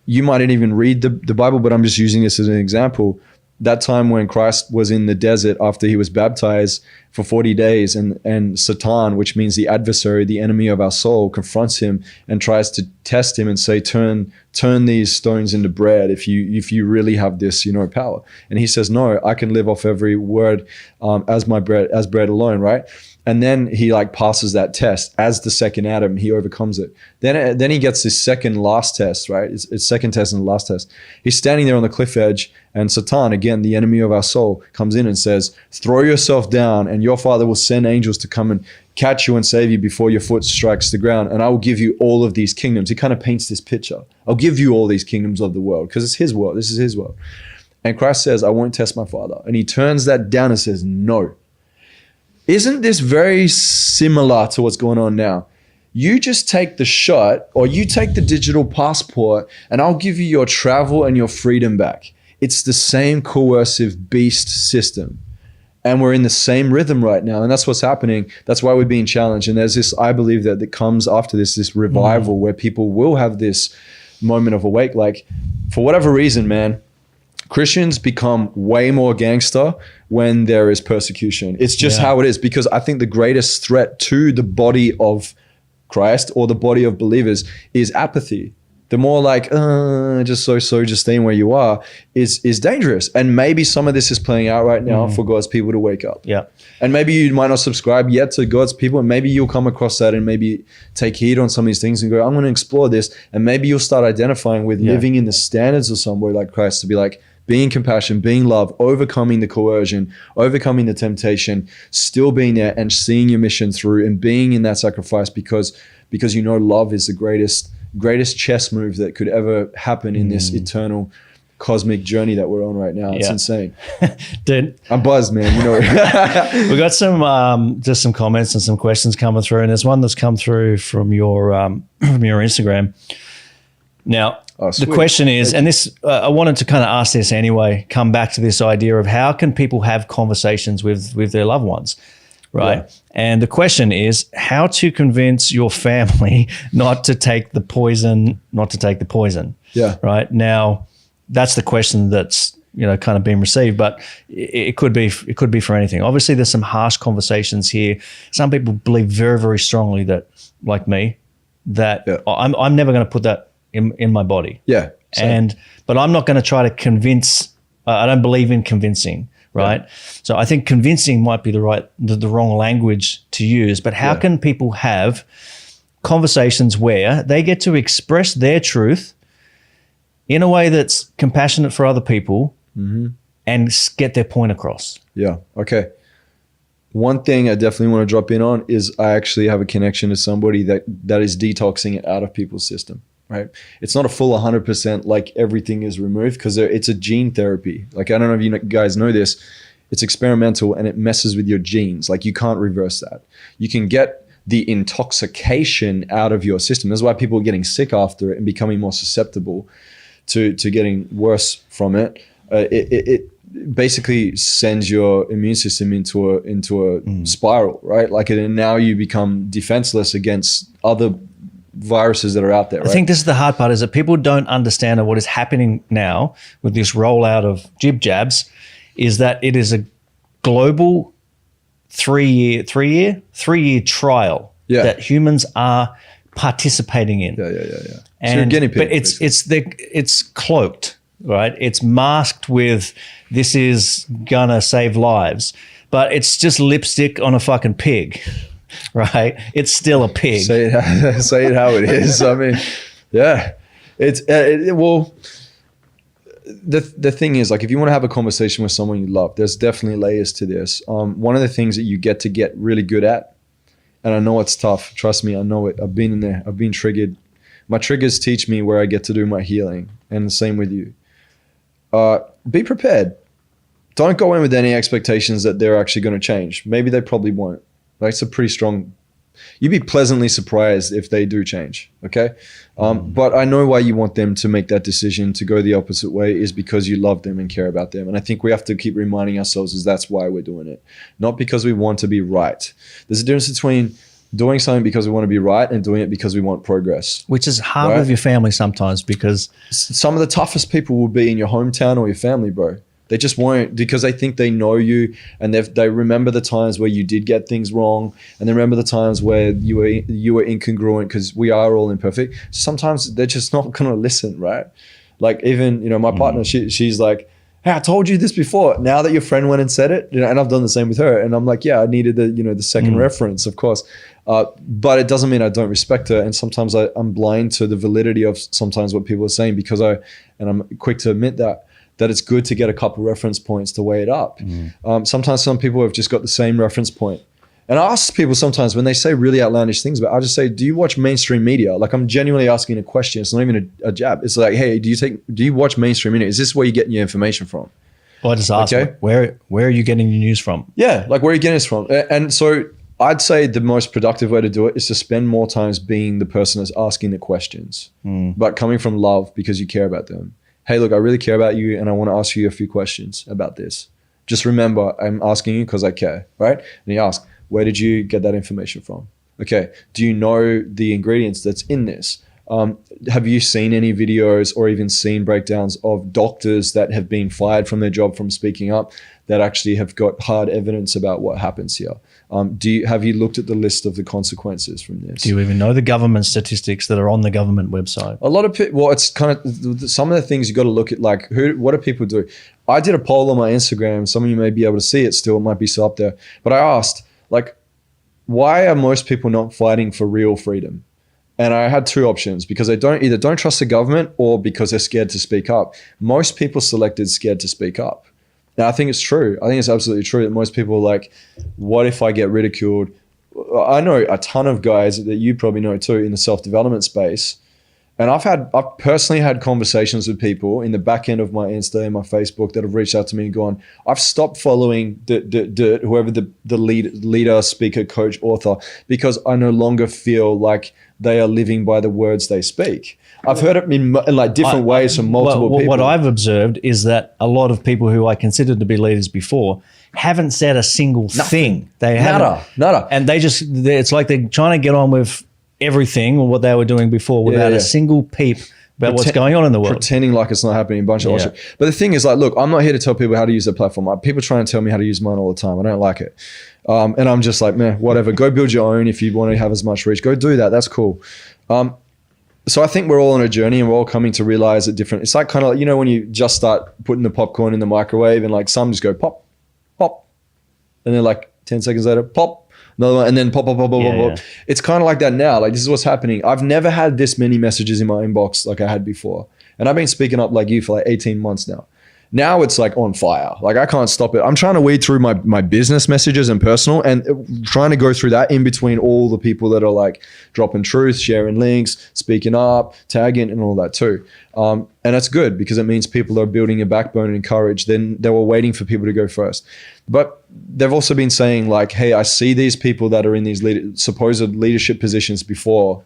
You mightn't even read the Bible, but I'm just using this as an example. That time when Christ was in the desert after he was baptized for 40 days and Satan, which means the adversary, the enemy of our soul, confronts him and tries to test him and say, turn these stones into bread if you really have this, you know, power. And he says, no, I can live off every word as bread alone, right? And then he like passes that test as the second Adam. He overcomes it. Then he gets this second last test, right? It's second test and the last test. He's standing there on the cliff edge, and Satan, again, the enemy of our soul, comes in and says, throw yourself down and your Father will send angels to come and catch you and save you before your foot strikes the ground. And I will give you all of these kingdoms. He kind of paints this picture. I'll give you all these kingdoms of the world because it's his world. This is his world. And Christ says, I won't test my Father. And he turns that down and says, no. Isn't this very similar to what's going on now? You just take the shot, or you take the digital passport, and I'll give you your travel and your freedom back. It's the same coercive beast system. And we're in the same rhythm right now. And that's what's happening. That's why we're being challenged. And there's this, I believe that comes after this revival where people will have this moment of awake. Like, for whatever reason, man, Christians become way more gangster when there is persecution. It's just how it is, because I think the greatest threat to the body of Christ or the body of believers is apathy. The more like, just staying where you are is dangerous. And maybe some of this is playing out right now for God's people to wake up. Yeah. And maybe you might not subscribe yet to God's people, and maybe you'll come across that and maybe take heed on some of these things and go, I'm going to explore this. And maybe you'll start identifying with living in the standards of somebody like Christ, to be like, being compassion, being love, overcoming the coercion, overcoming the temptation, still being there and seeing your mission through and being in that sacrifice because you know love is the greatest chess move that could ever happen in this eternal cosmic journey that we're on right now. It's insane. Dude, I'm buzzed, man. You know, we got some just some comments and some questions coming through, and there's one that's come through from your Instagram. Now, the question is, and this I wanted to kind of ask this anyway, come back to this idea of how can people have conversations with their loved ones, right? Yeah. And the question is how to convince your family not to take the poison. Yeah. Right. Now, that's the question that's, you know, kind of being received, but it could be for anything. Obviously, there's some harsh conversations here. Some people believe very, very strongly that, like me, that I'm never going to put that in my body. Yeah. But I'm not going to try to convince. I don't believe in convincing, right? Yeah. So I think convincing might be the wrong language to use. But how can people have conversations where they get to express their truth in a way that's compassionate for other people and get their point across? Yeah. Okay. One thing I definitely want to drop in on is I actually have a connection to somebody that is detoxing it out of people's system. right? It's not a full 100% like everything is removed, because it's a gene therapy. Like, I don't know if you guys know this. It's experimental and it messes with your genes. Like, you can't reverse that. You can get the intoxication out of your system. That's why people are getting sick after it and becoming more susceptible to getting worse from it. It basically sends your immune system into a spiral, right? Like, and now you become defenseless against other viruses that are out there, right? I think this is the hard part, is that people don't understand what is happening now with this rollout of jib jabs, is that it is a global three-year trial that humans are participating in. Yeah. And, so you're a guinea pig, but it's cloaked, right? It's masked with, this is gonna save lives, but it's just lipstick on a fucking pig, right? It's still a pig. Say it how it is. I mean, yeah, well. The thing is, like, if you want to have a conversation with someone you love, there's definitely layers to this. One of the things that you get really good at, and I know it's tough, trust me, I know it. I've been in there. I've been triggered. My triggers teach me where I get to do my healing, and the same with you. Be prepared. Don't go in with any expectations that they're actually going to change. Maybe they probably won't. Like, it's a pretty strong. You'd be pleasantly surprised if they do change, okay? But I know why you want them to make that decision to go the opposite way, is because you love them and care about them. And I think we have to keep reminding ourselves is that's why we're doing it. Not because we want to be right. There's a difference between doing something because we want to be right and doing it because we want progress. Which is hard with your family sometimes, because some of the toughest people will be in your hometown or your family, bro. They just won't, because they think they know you, and they remember the times where you did get things wrong, and they remember the times where you were incongruent, because we are all imperfect. Sometimes they're just not going to listen, right? Like, even, my partner, she's like, hey, I told you this before. Now that your friend went and said it, and I've done the same with her, and I'm like, yeah, I needed the second reference, of course. But it doesn't mean I don't respect her, and sometimes I'm blind to the validity of sometimes what people are saying, because I'm quick to admit that it's good to get a couple reference points to weigh it up. Sometimes some people have just got the same reference point. And I ask people sometimes when they say really outlandish things, but I just say, do you watch mainstream media? Like, I'm genuinely asking a question. It's not even a jab. It's like, hey, do you watch mainstream media? Is this where you're getting your information from? Well, I just ask, where are you getting your news from? Yeah, like, where are you getting this from? And so I'd say the most productive way to do it is to spend more times being the person that's asking the questions, but coming from love, because you care about them. Hey, look, I really care about you, and I want to ask you a few questions about this. Just remember, I'm asking you because I care, right? And you ask, where did you get that information from? Okay, do you know the ingredients that's in this? Have you seen any videos or even seen breakdowns of doctors that have been fired from their job from speaking up that actually have got hard evidence about what happens here? Have you looked at the list of the consequences from this? Do you even know the government statistics that are on the government website? A lot of people, well, it's kind of some of the things you got to look at, like what do people do? I did a poll on my Instagram. Some of you may be able to see it still. It might be still up there. But I asked, like, why are most people not fighting for real freedom? And I had two options, because they don't trust the government, or because they're scared to speak up. Most people selected scared to speak up. Now, I think it's true. I think it's absolutely true that most people are like, what if I get ridiculed? I know a ton of guys that you probably know too in the self-development space. And I've personally had conversations with people in the back end of my Insta and my Facebook that have reached out to me and gone, I've stopped following whoever the leader, speaker, coach, author, because I no longer feel like they are living by the words they speak. I've heard it in like different ways from multiple people. What I've observed is that a lot of people who I considered to be leaders before haven't said a single thing. They haven't. Nada. And it's like they're trying to get on with everything or what they were doing before without a single peep about what's going on in the world. Pretending like it's not happening, a bunch of bullshit. But the thing is, like, look, I'm not here to tell people how to use their platform. People try and tell me how to use mine all the time. I don't like it. And I'm just like, man, whatever. Go build your own. If you want to have as much reach, go do that. That's cool. So I think we're all on a journey, and we're all coming to realize it different. It's like kind of like, when you just start putting the popcorn in the microwave, and like some just go pop, pop. And then like 10 seconds later, pop. Another one, and then pop. It's kind of like that now. Like, this is what's happening. I've never had this many messages in my inbox like I had before. And I've been speaking up like you for like 18 months now. Now it's like on fire. Like I can't stop it. I'm trying to weed through my business messages and personal, and trying to go through that in between all the people that are like dropping truth, sharing links, speaking up, tagging, and all that too. And that's good because it means people are building a backbone and courage. Then they were waiting for people to go first. But they've also been saying like, hey, I see these people that are in these supposed leadership positions before,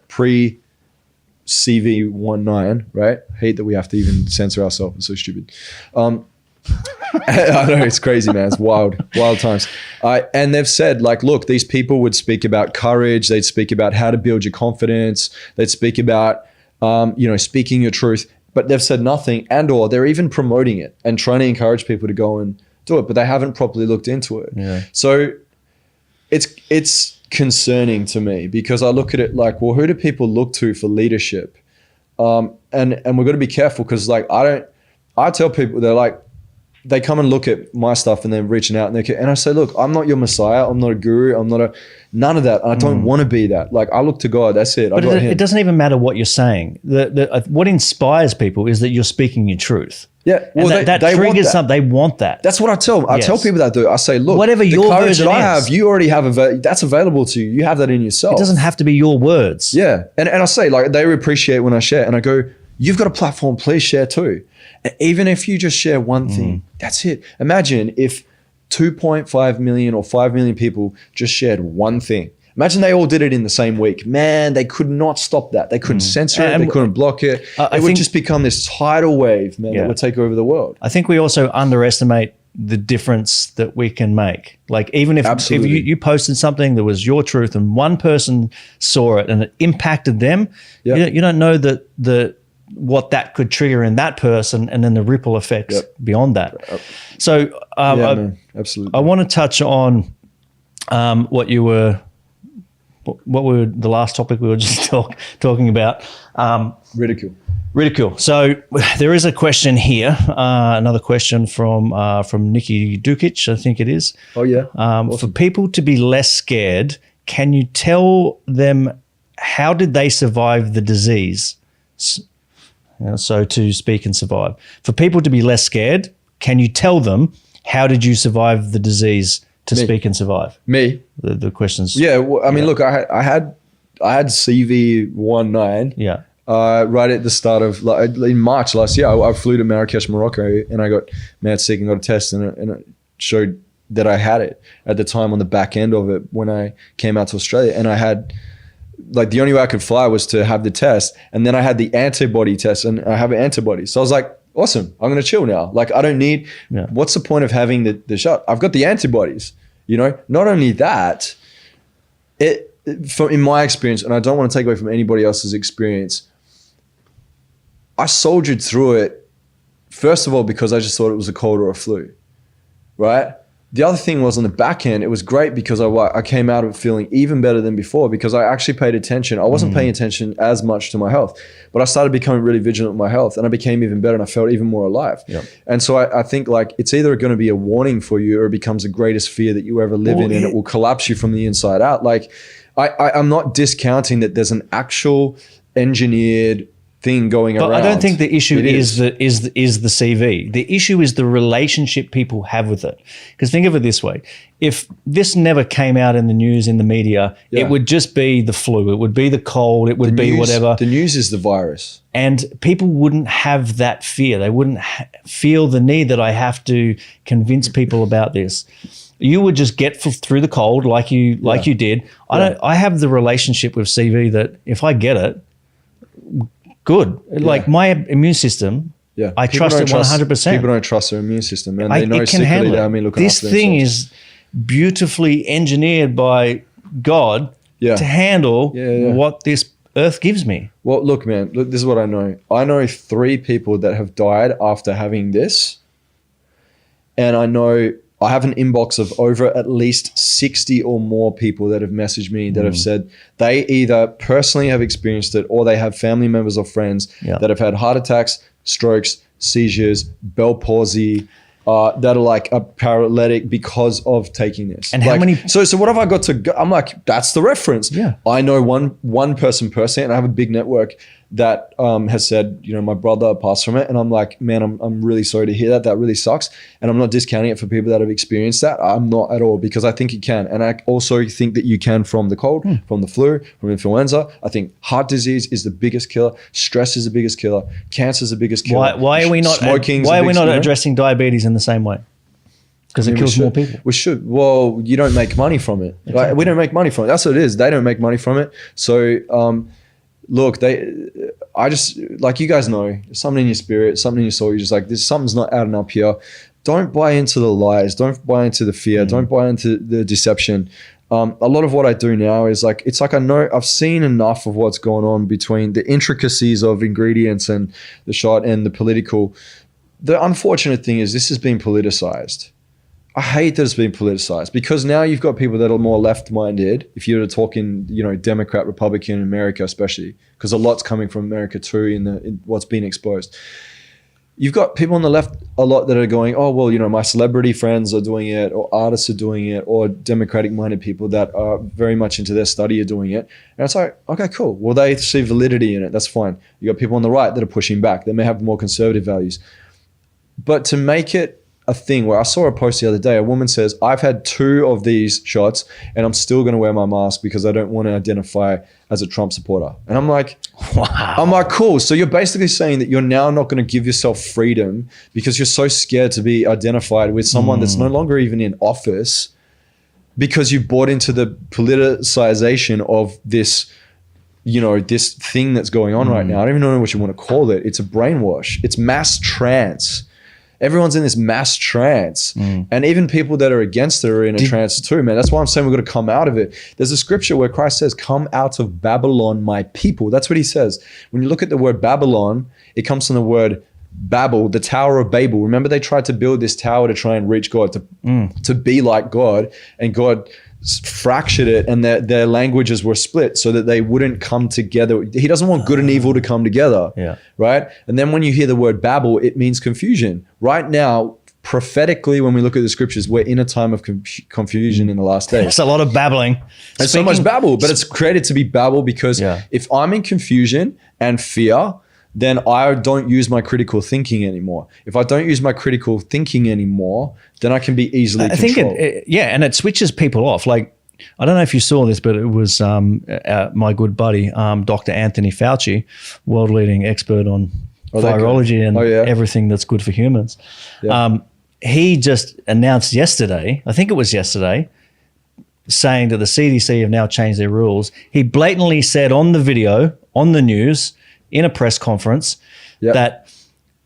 CV19, right? Hate that we have to even censor ourselves. It's so stupid. I know, it's crazy, man. It's wild times. And they've said like, look, these people would speak about courage. They'd speak about how to build your confidence. They'd speak about, speaking your truth. But they've said nothing, or they're even promoting it and trying to encourage people to go and do it, but they haven't properly looked into it. Yeah. So it's concerning to me because I look at it like, well, who do people look to for leadership? And we've got to be careful because like I tell people, they're like, they come and look at my stuff and they're reaching out and I say, look, I'm not your Messiah. I'm not a guru. I'm not none of that. I don't want to be that. Like I look to God. That's it. But it doesn't even matter what you're saying. What inspires people is that you're speaking your truth. Yeah, well, that triggers something. They want that. That's what I tell them. I tell people that. I say, look, whatever the your courage version that I have, is, you already have. That's available to you. You have that in yourself. It doesn't have to be your words. Yeah, and I say like they appreciate when I share, and I go, you've got a platform, please share too. And even if you just share one thing, that's it. Imagine if 2.5 million or 5 million people just shared one thing. Imagine they all did it in the same week. Man, they could not stop that. They couldn't censor it. They couldn't block it. It would just become this tidal wave, man, that would take over the world. I think we also underestimate the difference that we can make. Like even if you posted something that was your truth and one person saw it and it impacted them, you don't know what that could trigger in that person and then the ripple effects beyond that. So absolutely. I want to touch on what were the last topic we were just talking about? Ridicule. So there is a question here, another question from Nikki Dukic, I think it is. Oh yeah. Awesome. For people to be less scared, can you tell them how did they survive the disease? So to speak and survive. For people to be less scared, can you tell them how did you survive the disease to speak and survive? Me. The questions. Yeah. Well, I mean, look, I had CV19. Yeah. Right at the start of in March last year, I flew to Marrakesh, Morocco, and I got mad sick and got a test, and it showed that I had it at the time on the back end of it when I came out to Australia, and I had. Like the only way I could fly was to have the test, and then I had the antibody test, and I have an antibody. So I was like, awesome, I'm gonna chill now. Like I don't need. Yeah. What's the point of having the shot? I've got the antibodies. Not only that, in my experience, and I don't want to take away from anybody else's experience. I soldiered through it. First of all, because I just thought it was a cold or a flu, right? The other thing was on the back end, it was great because I came out of it feeling even better than before because I actually paid attention. I wasn't paying attention as much to my health, but I started becoming really vigilant with my health and I became even better and I felt even more alive. Yep. And so I think like it's either going to be a warning for you or it becomes the greatest fear that you ever live in and it will collapse you from the inside out. Like I'm not discounting that there's an actual engineered thing going around. But I don't think the issue is the CV. The issue is the relationship people have with it. Because think of it this way. If this never came out in the news, in the media, it would just be the flu. It would be the cold. It would be whatever. The news is the virus. And people wouldn't have that fear. They wouldn't feel the need that I have to convince people about this. You would just get through the cold like you did. I have the relationship with CV that if I get it, good. Like my immune system, I trust it 100%. People don't trust their immune system, and they know secretly they only look after themselves. This thing is beautifully engineered by God to handle what this earth gives me. Well, look, man, this is what I know. I know 3 people that have died after having this, and I have an inbox of over at least 60 or more people that have messaged me that have said they either personally have experienced it or they have family members or friends that have had heart attacks, strokes, seizures, Bell palsy, that are like a paralytic because of taking this. And how many? So what have I got to go? I'm like, that's the reference. Yeah. I know one person personally, and I have a big network that has said, my brother passed from it. And I'm like, man, I'm really sorry to hear that. That really sucks. And I'm not discounting it for people that have experienced that. I'm not at all, because I think it can. And I also think that you can from the cold, from the flu, from influenza. I think heart disease is the biggest killer. Stress is the biggest killer. Cancer is the biggest killer. Why are we not addressing diabetes in the same way? Because it kills more people. We should. Well, you don't make money from it. Exactly. Like, we don't make money from it. That's what it is. They don't make money from it. So, look, I just, like, you guys know, something in your spirit, something in your soul, you're just like, something's not adding up here. Don't buy into the lies. Don't buy into the fear. Don't buy into the deception. A lot of what I do now is like, it's like, I know I've seen enough of what's going on between the intricacies of ingredients and the shot and the political. The unfortunate thing is this has been politicized. I hate that it's been politicized, because now you've got people that are more left-minded. If you're talking, Democrat, Republican in America, especially, because a lot's coming from America too in what's been exposed. You've got people on the left a lot that are going, oh, well, my celebrity friends are doing it, or artists are doing it, or Democratic-minded people that are very much into their study are doing it. And it's like, okay, cool. Well, they see validity in it. That's fine. You got people on the right that are pushing back. They may have more conservative values. But to make it a thing where I saw a post the other day, a woman says, I've had 2 of these shots and I'm still going to wear my mask because I don't want to identify as a Trump supporter. And I'm like, wow. I'm like, cool. So you're basically saying that you're now not going to give yourself freedom because you're so scared to be identified with someone that's no longer even in office, because you bought into the politicization of this, this thing that's going on right now. I don't even know what you want to call it. It's a brainwash. It's mass trance. Everyone's in this mass trance. And even people that are against it are in a trance too, man. That's why I'm saying we've got to come out of it. There's a scripture where Christ says, come out of Babylon, my people. That's what he says. When you look at the word Babylon, it comes from the word Babel, the Tower of Babel. Remember, they tried to build this tower to try and reach God, to be like God, and God fractured it, and their languages were split so that they wouldn't come together. He doesn't want good and evil to come together, right? And then when you hear the word Babel, it means confusion. Right now, prophetically, when we look at the scriptures, we're in a time of confusion in the last days. It's a lot of babbling. It's so much babble, but it's created to be babble because if I'm in confusion and fear, then I don't use my critical thinking anymore. If I don't use my critical thinking anymore, then I can be easily controlled. I think and it switches people off. Like, I don't know if you saw this, but it was my good buddy, Dr. Anthony Fauci, world-leading expert on virology and everything that's good for humans. He just announced yesterday, I think it was yesterday, saying that the CDC have now changed their rules. He blatantly said on the video, on the news, in a press conference, that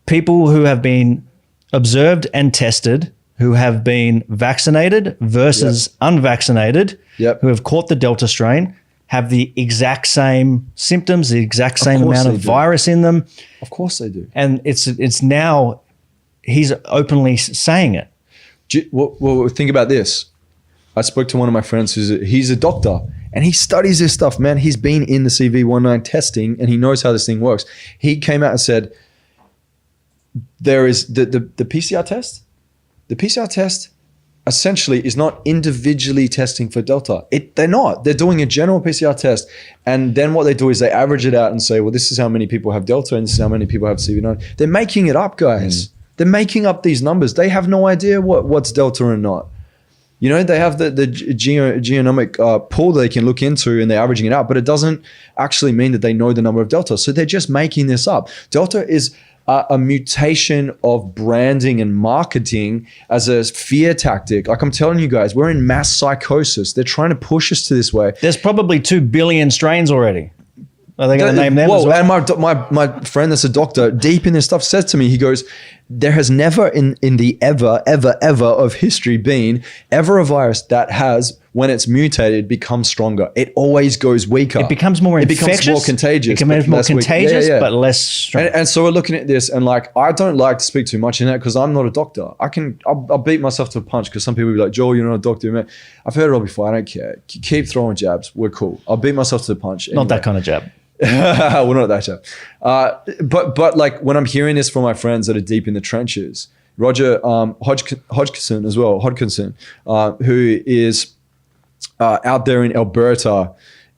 people who have been observed and tested, who have been vaccinated versus unvaccinated, who have caught the Delta strain, have the exact same symptoms, the exact same amount of virus in them. Of course they do. And it's now, he's openly saying it. Well, think about this. I spoke to one of my friends he's a doctor, and he studies this stuff, man. He's been in the CV19 testing, and he knows how this thing works. He came out and said, there is the PCR test. The PCR test essentially is not individually testing for Delta. They're not. They're doing a general PCR test, and then what they do is they average it out and say, well, this is how many people have Delta, and this is how many people have CV19. They're making it up, guys. They're making up these numbers. They have no idea what's Delta and not. They have the genomic pool they can look into, and they're averaging it out, but it doesn't actually mean that they know the number of Delta. So they're just making this up. Delta is a mutation of branding and marketing as a fear tactic. Like I'm telling you guys, we're in mass psychosis. They're trying to push us to this way. There's probably 2 billion strains already. Are they going to name them as well? And my friend that's a doctor, deep in this stuff, says to me, he goes, there has never in the ever of history been ever a virus that has, when it's mutated, become stronger. It always goes weaker. It becomes more infectious. It becomes more contagious. It becomes more contagious, but less strong. And so we're looking at this, and like, I don't like to speak too much in that because I'm not a doctor. I'll beat myself to a punch because some people will be like, Joel, you're not a doctor, man. I've heard it all before. I don't care. Keep throwing jabs. We're cool. I'll beat myself to the punch. Anyway. Not that kind of jab. We're not that jab. But like when I'm hearing this from my friends that are deep in the trenches, Roger Hodgkinson as well, who is out there in Alberta,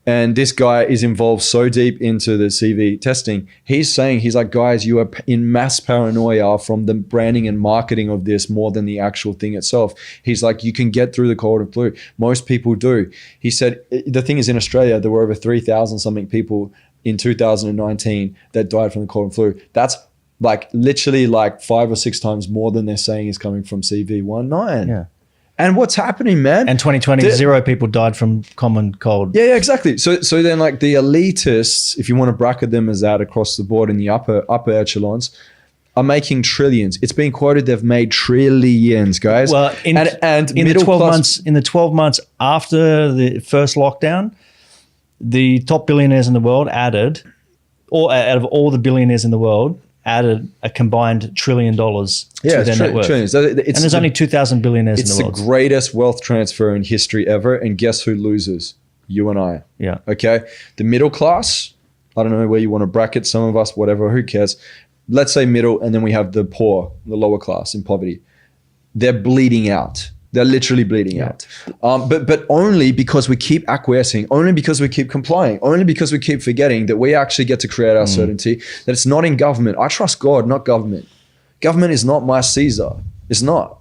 And this guy is involved so deep into the CV testing. He's saying, he's like, guys, you are in mass paranoia from the branding and marketing of this more than the actual thing itself. He's like, you can get through the cold and flu. Most people do. He said, the thing is, in Australia, there were over 3,000 something people in 2019 that died from the cold and flu. That's like literally like 5 or 6 times more than they're saying is coming from CV19. Yeah. And what's happening, man? And 2020, 0 people died from common cold. Yeah, exactly. So then like the elitists, if you want to bracket them as that across the board in the upper echelons, are making trillions. It's been quoted they've made trillions, guys. Well, in the 12 months after the first lockdown, the top billionaires in the world added, or out of all the billionaires in the world, added a combined $1 trillion to their net worth. Trillions. And there's only 2,000 billionaires in the world. It's the greatest wealth transfer in history ever. And guess who loses? You and I. Yeah. Okay. The middle class, I don't know where you want to bracket some of us, whatever, who cares? Let's say middle, and then we have the poor, the lower class in poverty. They're bleeding out. They're literally bleeding out. But only because we keep acquiescing, only because we keep complying, only because we keep forgetting that we actually get to create our certainty, that it's not in government. I trust God, not government. Government is not my Caesar. It's not.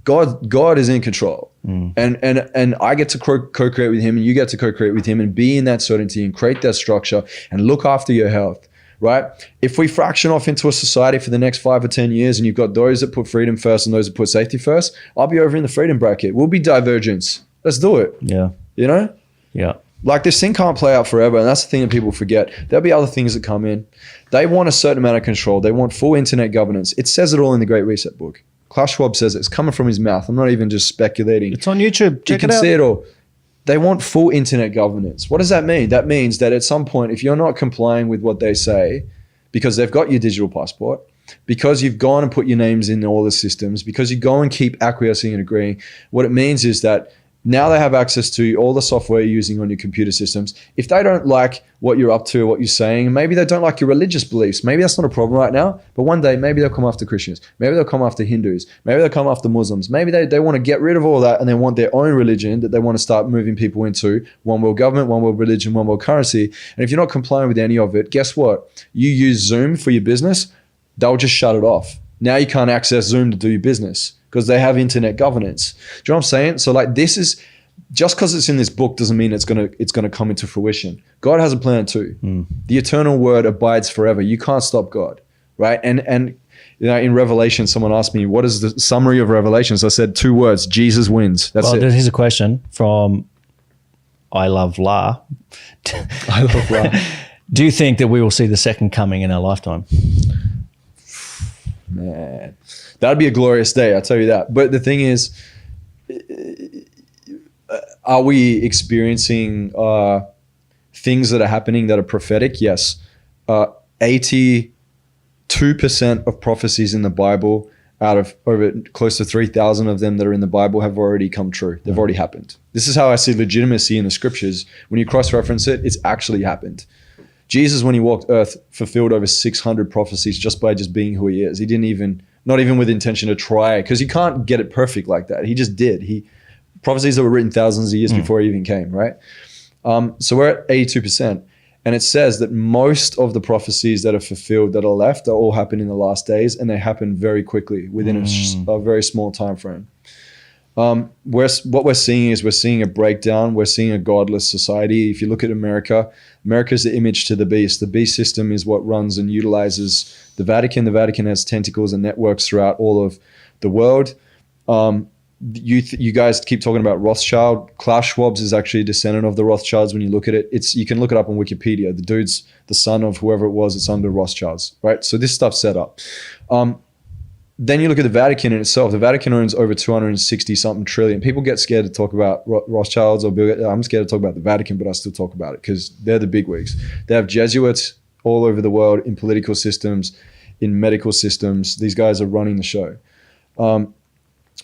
God is in control. And I get to co-create with him, and you get to co-create with him, and be in that certainty and create that structure and look after your health. Right? If we fraction off into a society for the next 5 or 10 years, and you've got those that put freedom first and those that put safety first, I'll be over in the freedom bracket. We'll be divergence. Let's do it. Yeah. You know? Yeah. Like, this thing can't play out forever, and that's the thing that people forget. There'll be other things that come in. They want a certain amount of control. They want full internet governance. It says it all in the Great Reset book. Klaus Schwab says it. It's coming from his mouth. I'm not even just speculating. It's on YouTube. Check you it out. can see it all. They want full internet governance. What does that mean? That means that at some point, if you're not complying with what they say, because they've got your digital passport, because you've gone and put your names in all the systems, because you go and keep acquiescing and agreeing, what it means is that now they have access to all the software you're using on your computer systems. If they don't like what you're up to, what you're saying, maybe they don't like your religious beliefs. Maybe that's not a problem right now, but one day maybe they'll come after Christians. Maybe they'll come after Hindus. Maybe they'll come after Muslims. Maybe they want to get rid of all that, and they want their own religion that they want to start moving people into. One world government, one world religion, one world currency. And if you're not complying with any of it, guess what? You use Zoom for your business, they'll just shut it off. Now you can't access Zoom to do your business because they have internet governance. Do you know what I'm saying? So like, this is, just because it's in this book doesn't mean it's gonna come into fruition. God has a plan too. The eternal word abides forever. You can't stop God, right? And you know, in Revelation, someone asked me, what is the summary of Revelations? I said 2 words: Jesus wins. That's it. Here's a question from I Love La. I love that. Do you think that we will see the second coming in our lifetime? Man, that'd be a glorious day, I'll tell you that. But the thing is, are we experiencing things that are happening that are prophetic? Yes. 82% of prophecies in the Bible, out of over close to 3,000 of them that are in the Bible, have already come true. They've already happened. This is how I see legitimacy in the scriptures. When you cross-reference it, it's actually happened. Jesus, when he walked earth, fulfilled over 600 prophecies just by just being who he is. He didn't even, not even with intention to try, because you can't get it perfect like that. He just did. Prophecies that were written thousands of years before he even came, right? So we're at 82%. And it says that most of the prophecies that are fulfilled that are left are all happen in the last days, and they happen very quickly within a very small time frame. What we're seeing is we're seeing a breakdown. We're seeing a godless society. If you look at America, America is the image to the beast. The beast system is what runs and utilizes the Vatican. The Vatican has tentacles and networks throughout all of the world. You guys keep talking about Rothschild. Klaus Schwab is actually a descendant of the Rothschilds. When you look at it, you can look it up on Wikipedia. The dude's the son of whoever it was that's under Rothschilds, right? So this stuff's set up. Then you look at the Vatican in itself. The Vatican owns over 260 something trillion. People get scared to talk about Rothschilds or Bill Gates. I'm scared to talk about the Vatican, but I still talk about it because they're the bigwigs. They have Jesuits all over the world in political systems, in medical systems. These guys are running the show.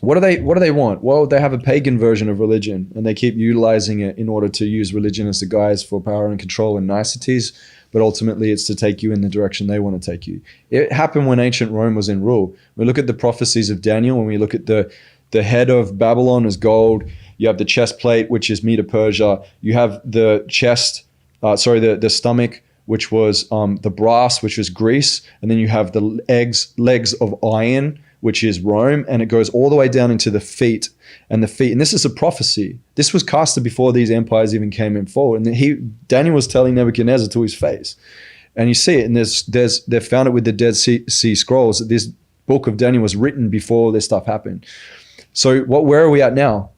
What do they want? Well, they have a pagan version of religion, and they keep utilizing it in order to use religion as the guise for power and control and niceties. But ultimately, it's to take you in the direction they want to take you. It happened when ancient Rome was in rule. We look at the prophecies of Daniel, when we look at the head of Babylon as gold. You have the chest plate, which is Medo Persia. You have the the stomach, which was the brass, which was Greece. And then you have the legs of iron, which is Rome. And it goes all the way down into the feet. And this is a prophecy. This was casted before these empires even came in forward. And Daniel was telling Nebuchadnezzar to his face. And you see it, and they've found it with the Dead Sea Scrolls, that this book of Daniel was written before this stuff happened. So where are we at now?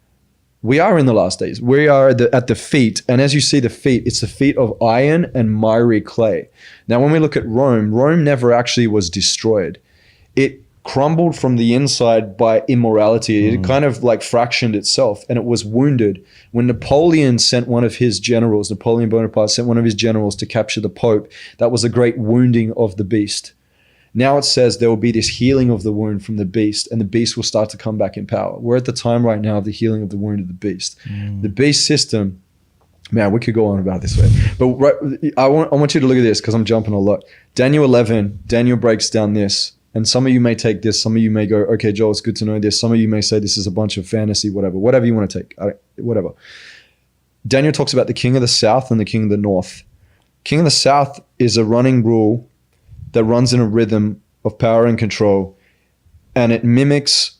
We are in the last days. We are at the feet. And as you see the feet, it's the feet of iron and miry clay. Now, when we look at Rome never actually was destroyed. It crumbled from the inside by immorality. It kind of like fractioned itself, and it was wounded. When Napoleon Bonaparte sent one of his generals to capture the Pope, that was a great wounding of the beast. Now it says there will be this healing of the wound from the beast, and the beast will start to come back in power. We're at the time right now of the healing of the wound of the beast. The beast system, man, we could go on about this way. But I want you to look at this, because I'm jumping a lot. Daniel 11, Daniel breaks down this. And some of you may take this. Some of you may go, okay, Joel, it's good to know this. Some of you may say this is a bunch of fantasy, whatever you want to take, whatever. Daniel talks about the king of the south and the king of the north. King of the south is a running rule that runs in a rhythm of power and control, and it mimics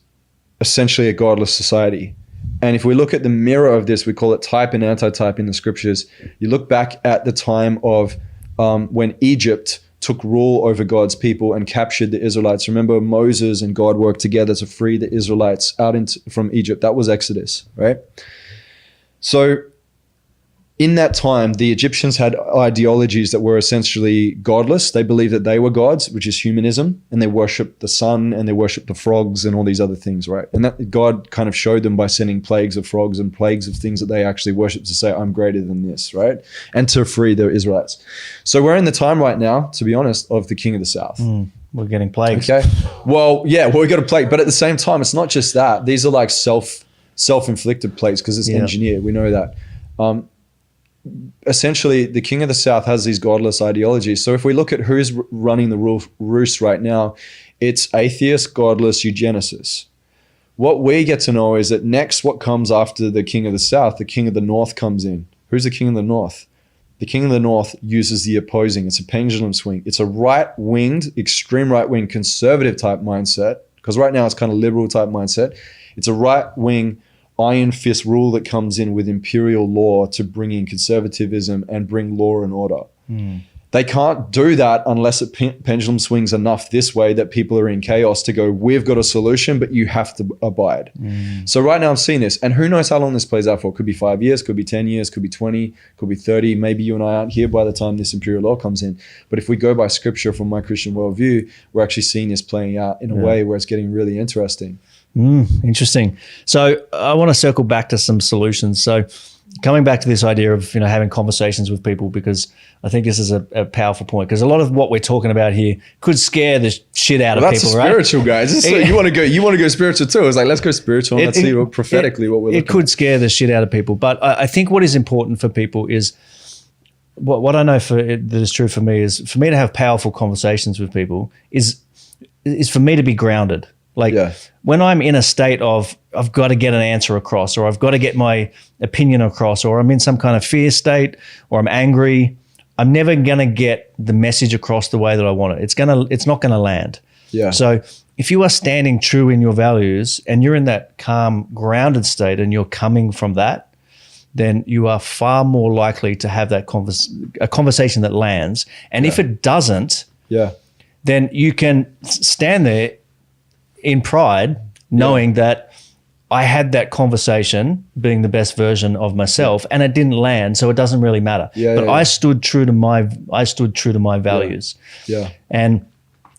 essentially a godless society. And if we look at the mirror of this, we call it type and anti-type in the scriptures. You look back at the time of when Egypt took rule over God's people and captured the Israelites. Remember, Moses and God worked together to free the Israelites out from Egypt. That was Exodus, right? So in that time, the Egyptians had ideologies that were essentially godless. They believed that they were gods, which is humanism, and they worshiped the sun and they worshiped the frogs and all these other things, right? And that God kind of showed them by sending plagues of frogs and plagues of things that they actually worship to say, I'm greater than this, right? And to free the Israelites. So we're in the time right now, to be honest, of the king of the south. We're getting plagues. Okay. Well, we got a plague, but at the same time, it's not just that. These are like self-inflicted plagues because it's engineered. We know that. Essentially, the king of the south has these godless ideologies. So if we look at who's running the roost right now, it's atheist, godless, eugenicists. What we get to know is that next, what comes after the king of the south, the king of the north comes in. Who's the king of the north? The king of the north uses the opposing. It's a pendulum swing. It's a right-winged, extreme right-wing, conservative type mindset, because right now it's kind of liberal type mindset. It's a right-wing, iron fist rule that comes in with imperial law to bring in conservatism and bring law and order. They can't do that unless it pendulum swings enough this way that people are in chaos to go, we've got a solution, but you have to abide. So right now I'm seeing this, and who knows how long this plays out for. Could be 5 years, could be 10 years, could be 20, could be 30. Maybe you and I aren't here by the time this imperial law comes in. But if we go by scripture from my Christian worldview, we're actually seeing this playing out in a way where it's getting really interesting. Interesting. So I want to circle back to some solutions. So coming back to this idea of having conversations with people, because I think this is a powerful point, because a lot of what we're talking about here could scare the shit out of people, right? That's spiritual, guys. You want to go spiritual too. It's like, let's go spiritual and let's see prophetically what we're looking at. It could scare the shit out of people. But I think what is important for people is, what I know that is true for me is, for me to have powerful conversations with people is for me to be grounded. When I'm in a state of, I've got to get an answer across, or I've got to get my opinion across, or I'm in some kind of fear state, or I'm angry, I'm never going to get the message across the way that I want it. It's not going to land. So if you are standing true in your values and you're in that calm, grounded state and you're coming from that, then you are far more likely to have that a conversation that lands. And if it doesn't, then you can stand there in pride, knowing that I had that conversation being the best version of myself and it didn't land, so it doesn't really matter. I stood true to my values. And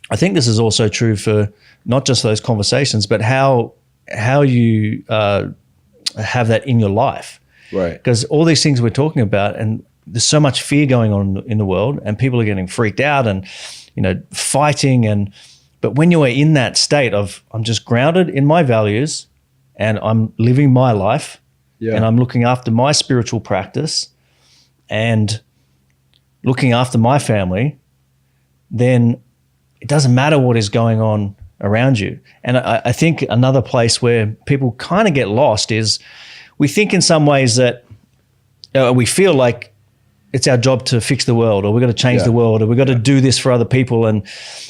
I think this is also true for not just those conversations, but how you have that in your life. Right. Because all these things we're talking about, and there's so much fear going on in the world, and people are getting freaked out and fighting, but when you are in that state of, I'm just grounded in my values and I'm living my life and I'm looking after my spiritual practice and looking after my family, then it doesn't matter what is going on around you. And I think another place where people kind of get lost is we think in some ways that we feel like it's our job to fix the world, or we've got to change the world, or we've got to do this for other people. And,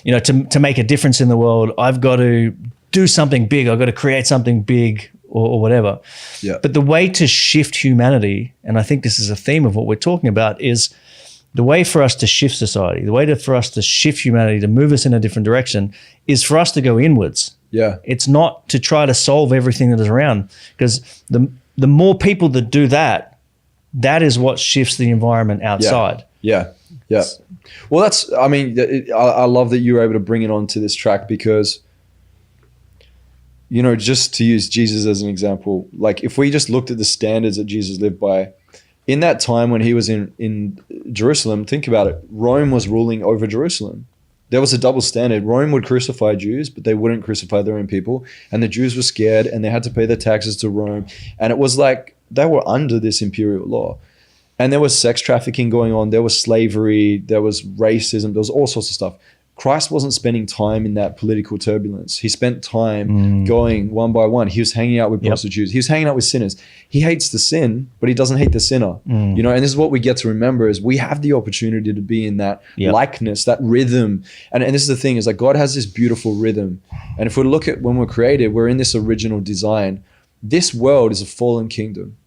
to make a difference in the world, I've got to do something big. I've got to create something big or whatever. Yeah. But the way to shift humanity, and I think this is a theme of what we're talking about, is the way for us to shift society, the way for us to shift humanity, to move us in a different direction, is for us to go inwards. Yeah. It's not to try to solve everything that is around, because the more people that do that, that is what shifts the environment outside. Yeah. Well, I love that you were able to bring it onto this track, because, just to use Jesus as an example, like if we just looked at the standards that Jesus lived by, in that time when he was in Jerusalem, think about it, Rome was ruling over Jerusalem. There was a double standard. Rome would crucify Jews, but they wouldn't crucify their own people. And the Jews were scared, and they had to pay their taxes to Rome. And it was like they were under this imperial law. And there was sex trafficking going on. There was slavery. There was racism. There was all sorts of stuff. Christ wasn't spending time in that political turbulence. He spent time going one by one. He was hanging out with prostitutes. He was hanging out with sinners. He hates the sin, but he doesn't hate the sinner. And this is what we get to remember, is we have the opportunity to be in that likeness, that rhythm. And this is the thing, is like God has this beautiful rhythm. And if we look at when we're created, we're in this original design. This world is a fallen kingdom.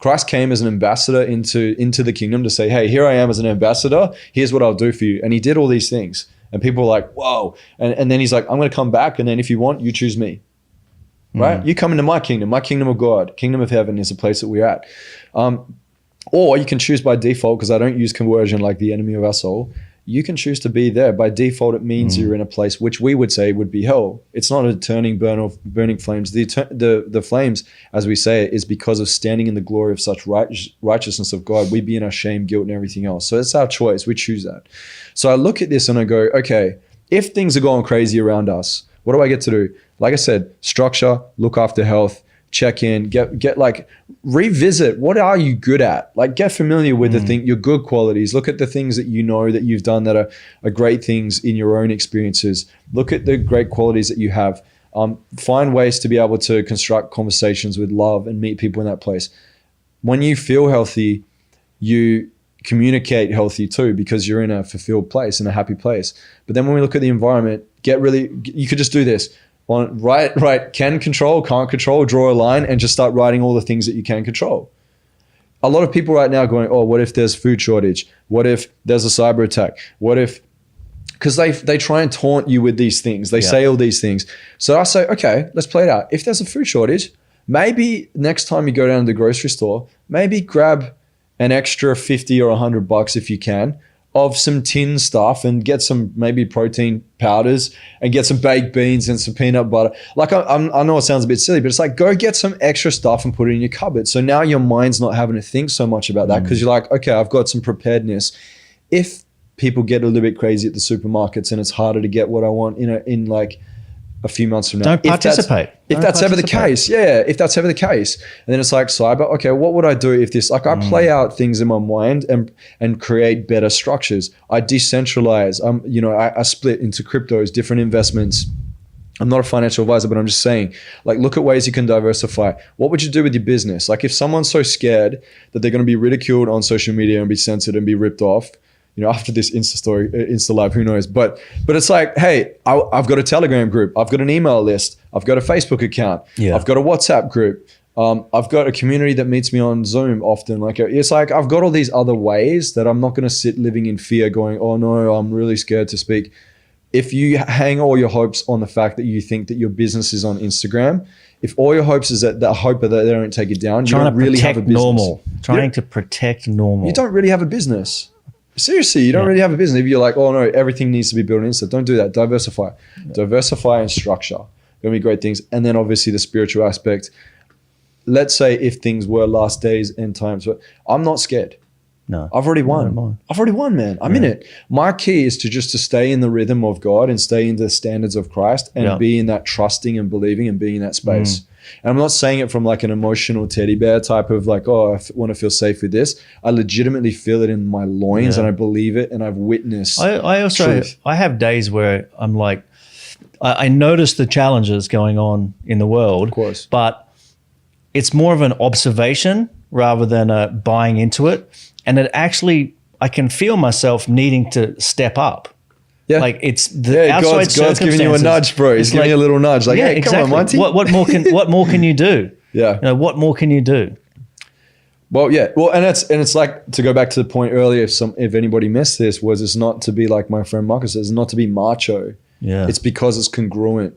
Christ came as an ambassador into the kingdom to say, hey, here I am as an ambassador. Here's what I'll do for you. And he did all these things. And people are like, whoa. And then he's like, I'm going to come back. And then if you want, you choose me. Right? You come into my kingdom of God. Kingdom of heaven is the place that we're at. Or you can choose by default, because I don't use coercion like the enemy of our soul. You can choose to be there. By default, it means you're in a place which we would say would be hell. It's not a burning flames. The flames, as we say, is because of standing in the glory of such righteousness of God. We be in our shame, guilt, and everything else. So it's our choice. We choose that. So I look at this and I go, okay, if things are going crazy around us, what do I get to do? Like I said, structure, look after health, check in, get like revisit, what are you good at? Like get familiar with your good qualities. Look at the things that you know that you've done that are great things in your own experiences. Look at the great qualities that you have. Find ways to be able to construct conversations with love and meet people in that place. When you feel healthy, you communicate healthy too, because you're in a fulfilled place, in a happy place. But then when we look at the environment, you could just do this. Can control, can't control, draw a line and just start writing all the things that you can control. A lot of people right now going, oh, what if there's food shortage? What if there's a cyber attack? What if, because they try and taunt you with these things. They say all these things. So I say, okay, let's play it out. If there's a food shortage, maybe next time you go down to the grocery store, maybe grab an extra 50 or $100 if you can, of some tin stuff, and get some maybe protein powders and get some baked beans and some peanut butter. Like I know it sounds a bit silly, but it's like, go get some extra stuff and put it in your cupboard. So now your mind's not having to think so much about that, because you're like, okay, I've got some preparedness. If people get a little bit crazy at the supermarkets and it's harder to get what I want in like a few months from now. Don't participate. If that's ever the case, if that's ever the case. And then it's like cyber, okay, what would I do if this, like I play out things in my mind and create better structures. I decentralize, I split into cryptos, different investments. I'm not a financial advisor, but I'm just saying, like, look at ways you can diversify. What would you do with your business? Like if someone's so scared that they're going to be ridiculed on social media and be censored and be ripped off, after this Insta live, who knows? But it's like, hey, I've got a Telegram group. I've got an email list. I've got a Facebook account. Yeah. I've got a WhatsApp group. I've got a community that meets me on Zoom often. Like it's like, I've got all these other ways that I'm not going to sit living in fear going, oh no, I'm really scared to speak. If you hang all your hopes on the fact that you think that your business is on Instagram, if all your hopes is that hope that they don't take it down, you don't really have a business. Trying to protect normal. You don't really have a business. Seriously, you don't really have a business. If you're like, oh no, everything needs to be built on Insta, don't do that. Diversify. Diversify and structure. Going to be great things. And then obviously the spiritual aspect. Let's say if things were last days, end times, but I'm not scared. No. I've already won. I've already won, man. I'm in it. My key is to stay in the rhythm of God and stay in the standards of Christ and be in that trusting and believing and being in that space. And I'm not saying it from like an emotional teddy bear type of like, oh, I want to feel safe with this. I legitimately feel it in my loins and I believe it and I've witnessed I also truth. I have days where I'm like, I notice the challenges going on in the world. Of course. But it's more of an observation rather than a buying into it. And it actually, I can feel myself needing to step up. Yeah. Like it's the outside God's giving you a nudge, bro. He's giving you a little nudge. Like, hey, come on, Monty. What more can you do? Yeah. You know, what more can you do? Well, yeah. Well, and it's like, to go back to the point earlier, if anybody missed this, was it's not to be like my friend Marcus says, it's not to be macho. Yeah. It's because it's congruent,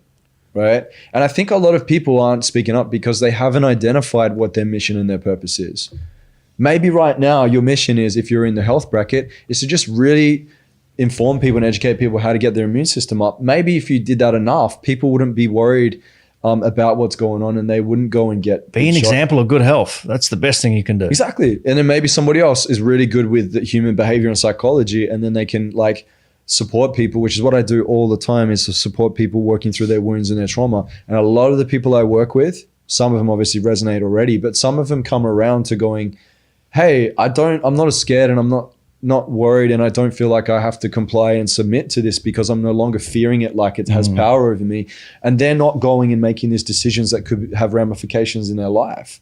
right? And I think a lot of people aren't speaking up because they haven't identified what their mission and their purpose is. Maybe right now your mission is, if you're in the health bracket, is to just really inform people and educate people how to get their immune system up. Maybe if you did that enough, people wouldn't be worried about what's going on, and they wouldn't go and get be an example of good health. That's the best thing you can do. Exactly. And then maybe somebody else is really good with the human behavior and psychology, and then they can like support people, which is what I do all the time, is to support people working through their wounds and their trauma. And a lot of the people I work with, some of them obviously resonate already, but some of them come around to going, hey, I'm not as scared, and I'm not worried, and I don't feel like I have to comply and submit to this because I'm no longer fearing it like it has power over me. And they're not going and making these decisions that could have ramifications in their life.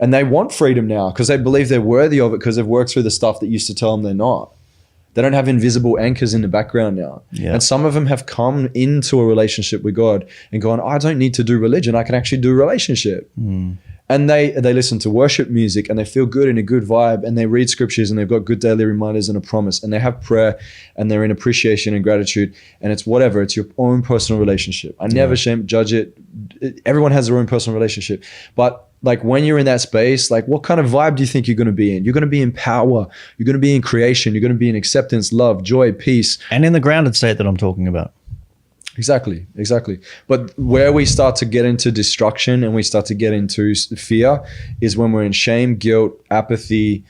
And they want freedom now because they believe they're worthy of it, because they've worked through the stuff that used to tell them they're not. They don't have invisible anchors in the background now. Yeah. And some of them have come into a relationship with God and gone, I don't need to do religion. I can actually do relationship. And they listen to worship music, and they feel good in a good vibe, and they read scriptures, and they've got good daily reminders and a promise, and they have prayer, and they're in appreciation and gratitude, and it's whatever. It's your own personal relationship. I never judge it. Everyone has their own personal relationship. But like when you're in that space, like what kind of vibe do you think you're going to be in? You're going to be in power. You're going to be in creation. You're going to be in acceptance, love, joy, peace. And in the grounded state that I'm talking about. Exactly. But where we start to get into destruction and we start to get into fear is when we're in shame, guilt, apathy,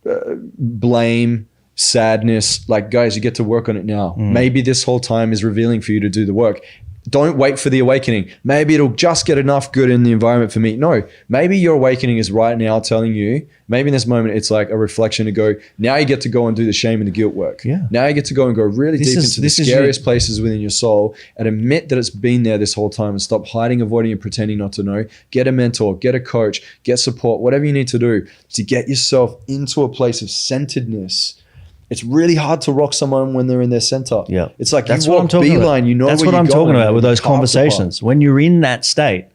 blame, sadness. Like, guys, you get to work on it now. Maybe this whole time is revealing for you to do the work. Don't wait for the awakening. Maybe it'll just get enough good in the environment for me. No, maybe your awakening is right now telling you, maybe in this moment, it's like a reflection to go, now you get to go and do the shame and the guilt work. Yeah. Now you get to go and go really deep into the scariest places within your soul and admit that it's been there this whole time, and stop hiding, avoiding, and pretending not to know. Get a mentor, get a coach, get support, whatever you need to do to get yourself into a place of centeredness. It's really hard to rock someone when they're in their center. Yeah. It's like that's you walk beeline, you know that's what I'm talking about with those conversations. When you're in that state,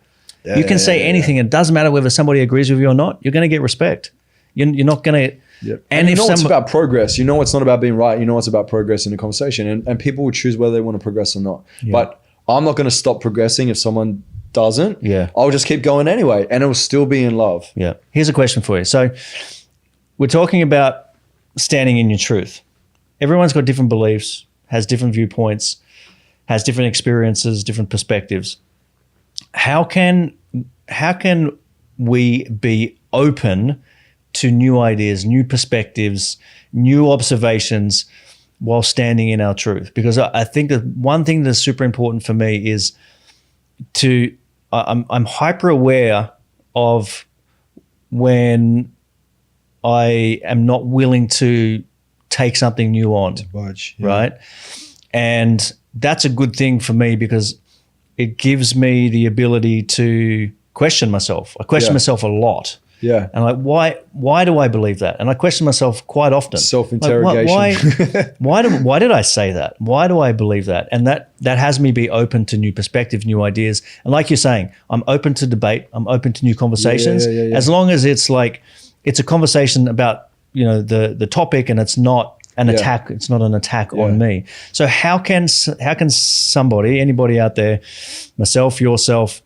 you can say anything. It doesn't matter whether somebody agrees with you or not. You're going to get respect. You're not going to. Yep. And you know it's about progress. You know it's not about being right. You know it's about progress in the conversation. And people will choose whether they want to progress or not. Yeah. But I'm not going to stop progressing if someone doesn't. Yeah. I'll just keep going anyway, and it will still be in love. Yeah. Here's a question for you. So we're talking about standing in your truth. Everyone's got different beliefs, has different viewpoints, has different experiences, different perspectives. How can we be open to new ideas, new perspectives, new observations while standing in our truth? Because I think that one thing that's super important for me is I'm hyper aware of when I am not willing to take something new on, right? And that's a good thing for me because it gives me the ability to question myself. I question myself a lot. Yeah. And like, why do I believe that? And I question myself quite often. Self-interrogation. Like, why did I say that? Why do I believe that? And that has me be open to new perspectives, new ideas. And like you're saying, I'm open to debate. I'm open to new conversations. As long as it's like, it's a conversation about, the topic, and it's not an attack. It's not an attack on me. So how can somebody, anybody out there, myself, yourself,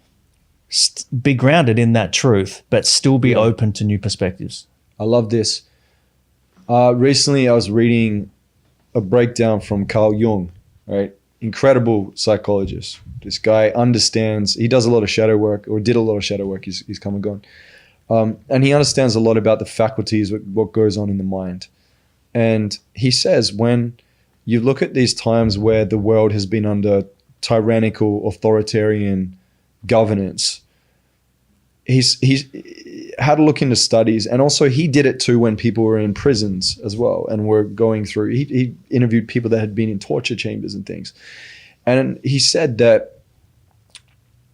be grounded in that truth, but still be open to new perspectives? I love this. Recently, I was reading a breakdown from Carl Jung, right? Incredible psychologist. This guy understands. He does a lot of shadow work, or did a lot of shadow work. He's come and gone. And he understands a lot about the faculties, what goes on in the mind. And he says when you look at these times where the world has been under tyrannical, authoritarian governance, he's had a look into studies, and also he did it too when people were in prisons as well and were going through. He interviewed people that had been in torture chambers and things. And he said that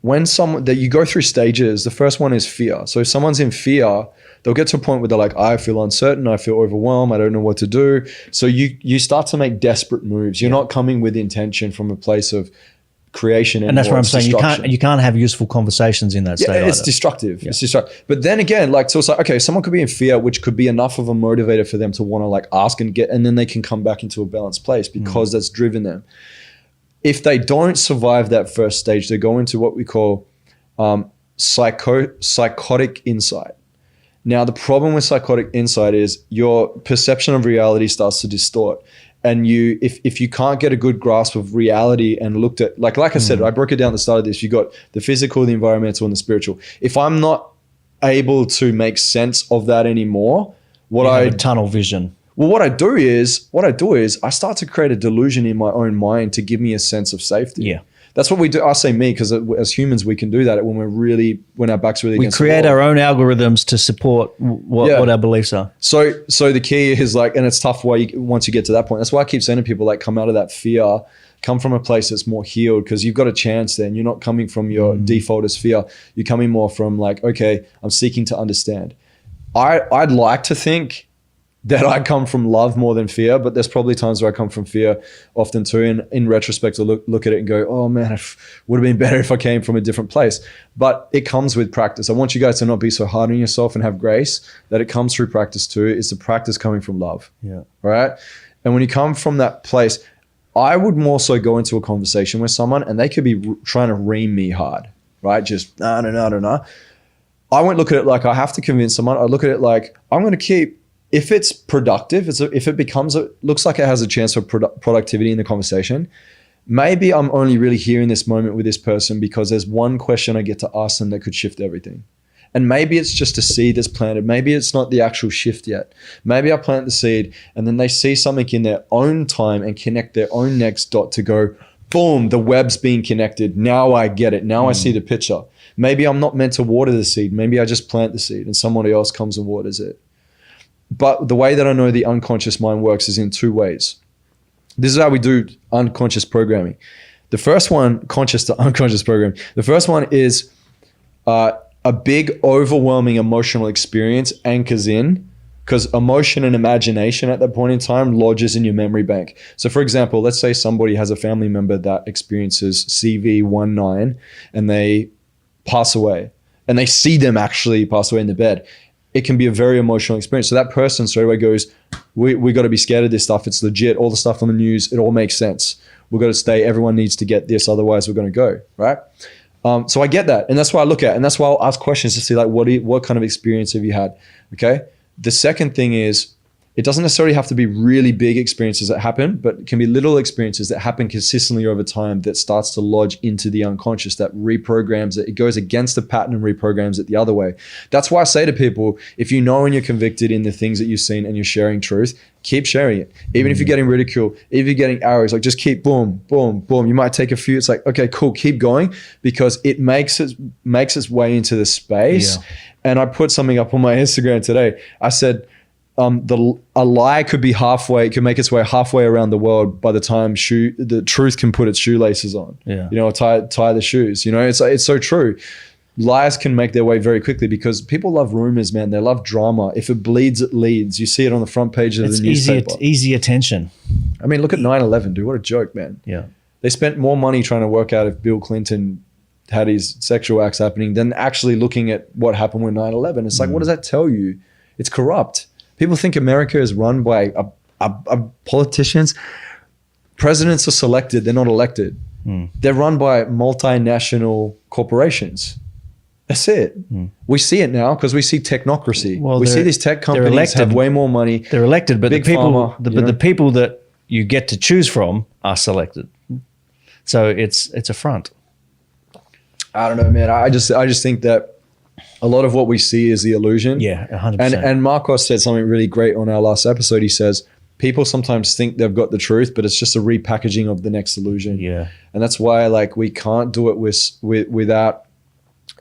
when someone that you go through stages, the first one is fear. So if someone's in fear, they'll get to a point where they're like, I feel uncertain, I feel overwhelmed, I don't know what to do. So you start to make desperate moves. You're not coming with intention from a place of creation anymore. And that's what I'm saying. You can't have useful conversations in that state. It's destructive. Yeah. It's destructive. But then again, like, so it's like, okay, someone could be in fear, which could be enough of a motivator for them to want to like ask and get, and then they can come back into a balanced place because that's driven them. If they don't survive that first stage, they go into what we call psychotic insight. Now, the problem with psychotic insight is your perception of reality starts to distort. And if you can't get a good grasp of reality and looked at, like I said, I broke it down at the start of this, you got the physical, the environmental, and the spiritual. If I'm not able to make sense of that anymore, tunnel vision. Well, what I do is I start to create a delusion in my own mind to give me a sense of safety. Yeah. That's what we do. I say me because as humans, we can do that when our back's really against the wall. We create our own algorithms to support what our beliefs are. So the key is like, and it's tough once you get to that point. That's why I keep saying to people, like, come out of that fear, come from a place that's more healed, because you've got a chance then. You're not coming from your default as fear. You're coming more from like, okay, I'm seeking to understand. I'd like to think that I come from love more than fear, but there's probably times where I come from fear often too. And in retrospect, I look at it and go, oh man, it would have been better if I came from a different place. But it comes with practice. I want you guys to not be so hard on yourself and have grace, that it comes through practice too. It's the practice coming from love. Yeah. Right. And when you come from that place, I would more so go into a conversation with someone and they could be trying to ream me hard, right? Just, no. I won't look at it like I have to convince someone. I look at it like I'm going to keep, if it's productive, if it becomes, looks like it has a chance for productivity in the conversation, maybe I'm only really here in this moment with this person because there's one question I get to ask them that could shift everything. And maybe it's just a seed that's planted. Maybe it's not the actual shift yet. Maybe I plant the seed and then they see something in their own time and connect their own next dot to go, boom, the web's being connected. Now I get it. Now I see the picture. Maybe I'm not meant to water the seed. Maybe I just plant the seed and somebody else comes and waters it. But the way that I know the unconscious mind works is in two ways. This is how we do unconscious programming. The first one, conscious to unconscious programming. The first one is a big, overwhelming emotional experience anchors in, because emotion and imagination at that point in time lodges in your memory bank. So for example, let's say somebody has a family member that experiences CV19 and they pass away and they see them actually pass away in the bed. It can be a very emotional experience. So that person straight away goes, we got to be scared of this stuff. It's legit. All the stuff on the news, it all makes sense. We've got to stay. Everyone needs to get this. Otherwise, we're going to go, right? So I get that. And that's what I look at. And that's why I'll ask questions to see like, what kind of experience have you had? Okay. The second thing is, it doesn't necessarily have to be really big experiences that happen, but it can be little experiences that happen consistently over time that starts to lodge into the unconscious, that reprograms it. It goes against the pattern and reprograms it the other way. That's why I say to people, if you know and you're convicted in the things that you've seen and you're sharing truth, keep sharing it. Even if you're getting ridiculed, if you're getting arrows, like just keep boom, boom, boom. You might take a few. It's like, okay, cool, keep going, because it makes its way into the space. Yeah. And I put something up on my Instagram today. I said, a lie could be halfway, it can make its way halfway around the world by the time the truth can put its shoelaces on. Yeah. You know, tie the shoes. You know, it's so true. Lies can make their way very quickly because people love rumors, man. They love drama. If it bleeds, it leads. You see it on the front page of the newspaper. It's easy attention. I mean, look at 9/11, dude. What a joke, man. Yeah. They spent more money trying to work out if Bill Clinton had his sexual acts happening than actually looking at what happened with 9/11. It's like, what does that tell you? It's corrupt. People think America is run by politicians. Presidents are selected. They're not elected. They're run by multinational corporations. That's it. We see it now because we see technocracy. Well, we see these tech companies have way more money. They're elected, but the people that you get to choose from are selected. So it's a front. I don't know, man. I just think that a lot of what we see is the illusion. Yeah, 100%. And Marcos said something really great on our last episode. He says, people sometimes think they've got the truth, but it's just a repackaging of the next illusion. Yeah. And that's why like we can't do it without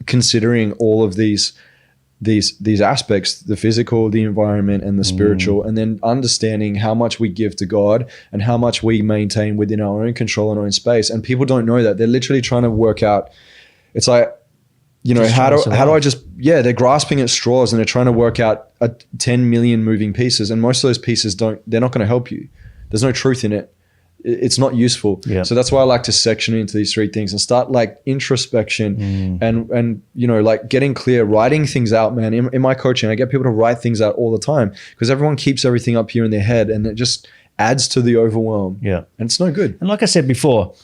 considering all of these aspects, the physical, the environment, and the spiritual, and then understanding how much we give to God and how much we maintain within our own control and our own space. And people don't know that. They're literally trying to work out It's like, you know, Just how trying to do I survive. just, they're grasping at straws and they're trying to work out 10 million moving pieces. And most of those pieces they're not going to help you. There's no truth in it. It's not useful. Yeah. So that's why I like to section into these 3 things and start like introspection and, you know, like getting clear, writing things out, man. In my coaching, I get people to write things out all the time because everyone keeps everything up here in their head and it just adds to the overwhelm. Yeah. And it's no good. And like I said before,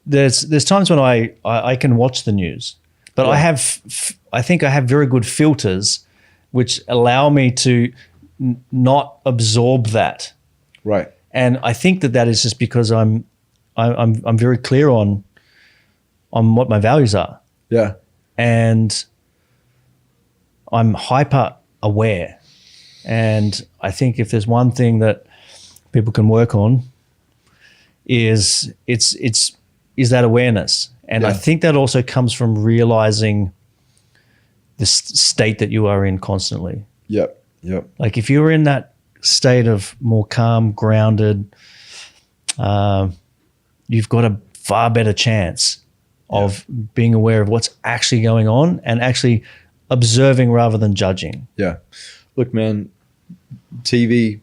there's times when I can watch the news, but I think I have very good filters which allow me to not absorb that. Right. And I think that is just because I'm very clear on what my values are. Yeah. And I'm hyper aware. And I think if there's one thing that people can work on is that awareness. And I think that also comes from realizing the state that you are in constantly. Yep. Like if you're in that state of more calm, grounded, you've got a far better chance of being aware of what's actually going on and actually observing rather than judging. Yeah. Look, man, TV,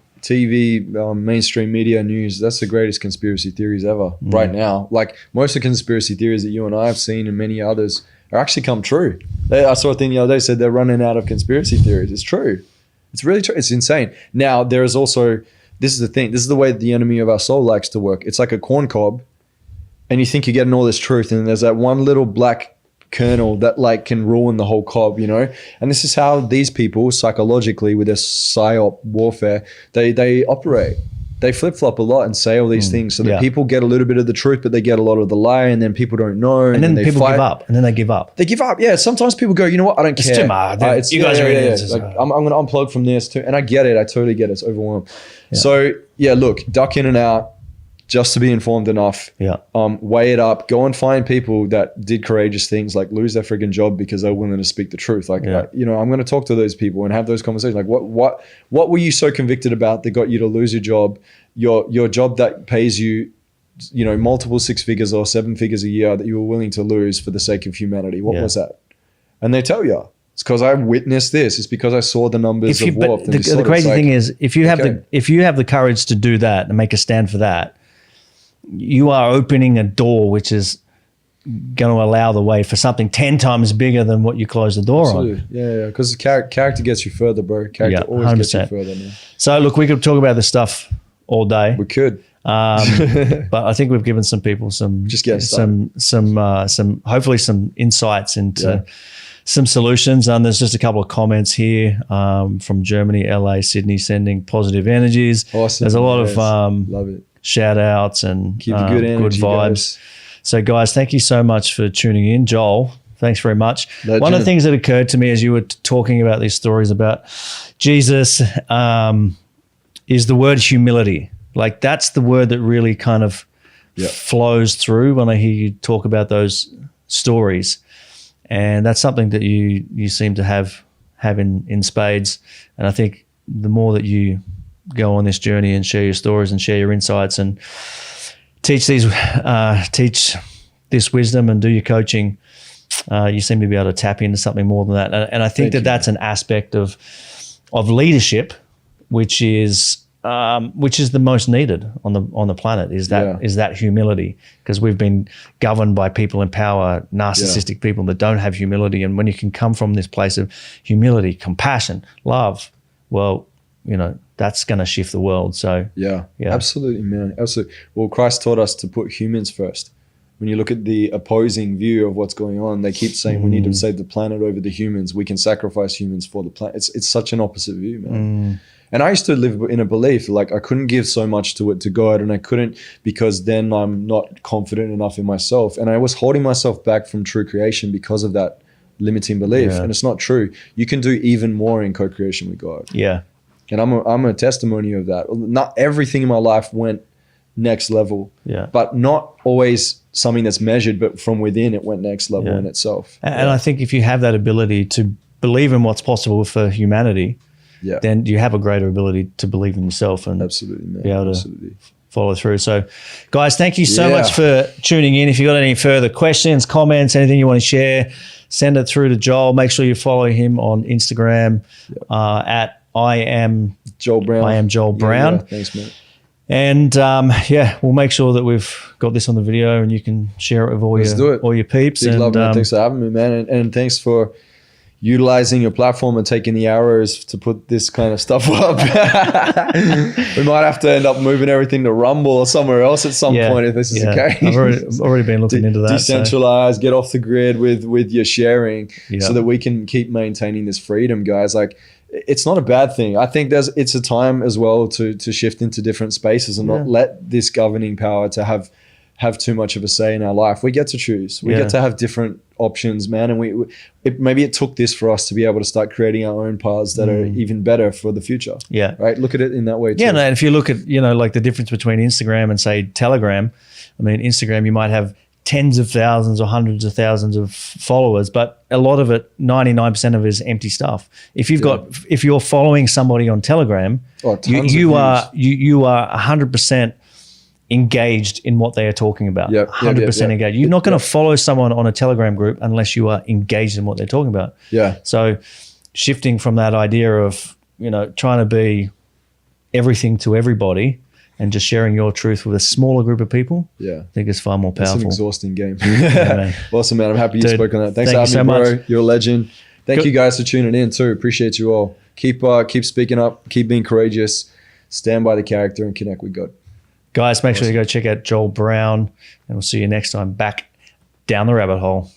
mainstream media, news, that's the greatest conspiracy theories ever right now. Like most of the conspiracy theories that you and I have seen and many others are actually come true. I saw a thing the other day said they're running out of conspiracy theories. It's true. It's really true. It's insane. Now, there is also, this is the thing, this is the way the enemy of our soul likes to work. It's like a corn cob and you think you're getting all this truth and there's that one little black kernel that like can ruin the whole cob, you know? And this is how these people psychologically with their psyop warfare, they operate. They flip-flop a lot and say all these things so that people get a little bit of the truth, but they get a lot of the lie and then people don't know. And then they people fight. give up. And then they give up. They give up. Yeah. Sometimes people go, you know what? I don't care. It's too much. You guys are idiots. Like, I'm going to unplug from this too. And I get it. I totally get it. It's overwhelmed. Yeah. So yeah, look, duck in and out just to be informed enough. Yeah. Weigh it up. Go and find people that did courageous things, like lose their freaking job because they're willing to speak the truth. Like, you know, I'm going to talk to those people and have those conversations. Like, what were you so convicted about that got you to lose your job? Your job that pays you, you know, multiple 6 figures or 7 figures a year that you were willing to lose for the sake of humanity. What was that? And they tell you. It's because I witnessed this. It's because I saw the numbers of warp. The crazy thing is, if you have the courage to do that and make a stand for that, you are opening a door which is going to allow the way for something 10 times bigger than what you closed the door on. Yeah, because character gets you further, bro. Character always 100%. gets you further, man. So look, we could talk about this stuff all day. We could. But I think we've given some people some hopefully some insights into some solutions. And there's just a couple of comments here from Germany, LA, Sydney, sending positive energies. Awesome. There's a lot of love it. Shout outs and Keep the good energy, good vibes. Guys. So guys, thank you so much for tuning in. Joel, thanks very much. Legend. One of the things that occurred to me as you were talking about these stories about Jesus is the word humility. Like that's the word that really kind of flows through when I hear you talk about those stories. And that's something that you seem to have in spades. And I think the more that you go on this journey and share your stories and share your insights and teach this wisdom and do your coaching, you seem to be able to tap into something more than that. And I think that's an aspect of leadership, which is the most needed on the planet is that humility, because we've been governed by people in power, narcissistic people that don't have humility. And when you can come from this place of humility, compassion, love, well, you know, that's going to shift the world. So yeah, absolutely, man. Absolutely. Well, Christ taught us to put humans first. When you look at the opposing view of what's going on, they keep saying we need to save the planet over the humans. We can sacrifice humans for the planet. It's such an opposite view, man. And I used to live in a belief like I couldn't give so much to God, and I couldn't because then I'm not confident enough in myself. And I was holding myself back from true creation because of that limiting belief. And it's not true. You can do even more in co-creation with God. Yeah. And I'm a testimony of that. Not everything in my life went next level, but not always something that's measured, but from within it went next level in itself. And I think if you have that ability to believe in what's possible for humanity, then you have a greater ability to believe in yourself and absolutely, man. be able to follow through. So, guys, thank you so Yeah. much for tuning in. If you've got any further questions, comments, anything you want to share, send it through to Joel. Make sure you follow him on Instagram at I am Joel Brown. Yeah. Thanks, man. And we'll make sure that we've got this on the video and you can share it with all your peeps. Big and love, man. Thanks for having me, man. And thanks for utilizing your platform and taking the hours to put this kind of stuff up. We might have to end up moving everything to Rumble or somewhere else at some point if this is the case. I've already been looking into that. Decentralize, get off the grid with your sharing so that we can keep maintaining this freedom, guys. Like, it's not a bad thing. I think it's a time as well to shift into different spaces and not let this governing power to have too much of a say in our life. We get to choose. We get to have different options, man. And maybe it took this for us to be able to start creating our own paths that are even better for the future. Yeah. Right. Look at it in that way too. Yeah. No, and if you look at, like the difference between Instagram and say Telegram, I mean, Instagram, you might have tens of thousands or hundreds of thousands of followers, but a lot of it, 99% of it is empty stuff. If you're following somebody on Telegram, you are 100% engaged in what they are talking about. 100% engaged. You're not going to follow someone on a Telegram group unless you are engaged in what they're talking about. So shifting from that idea of, trying to be everything to everybody and just sharing your truth with a smaller group of people, I think it's far more powerful. It's an exhausting game. Awesome, man. I'm happy you spoke on that. Thanks for having me, bro. Much. You're a legend. Thank you guys for tuning in too. Appreciate you all. Keep speaking up. Keep being courageous. Stand by the character and connect with God. Guys, make sure you go check out Joel Brown, and we'll see you next time back down the rabbit hole.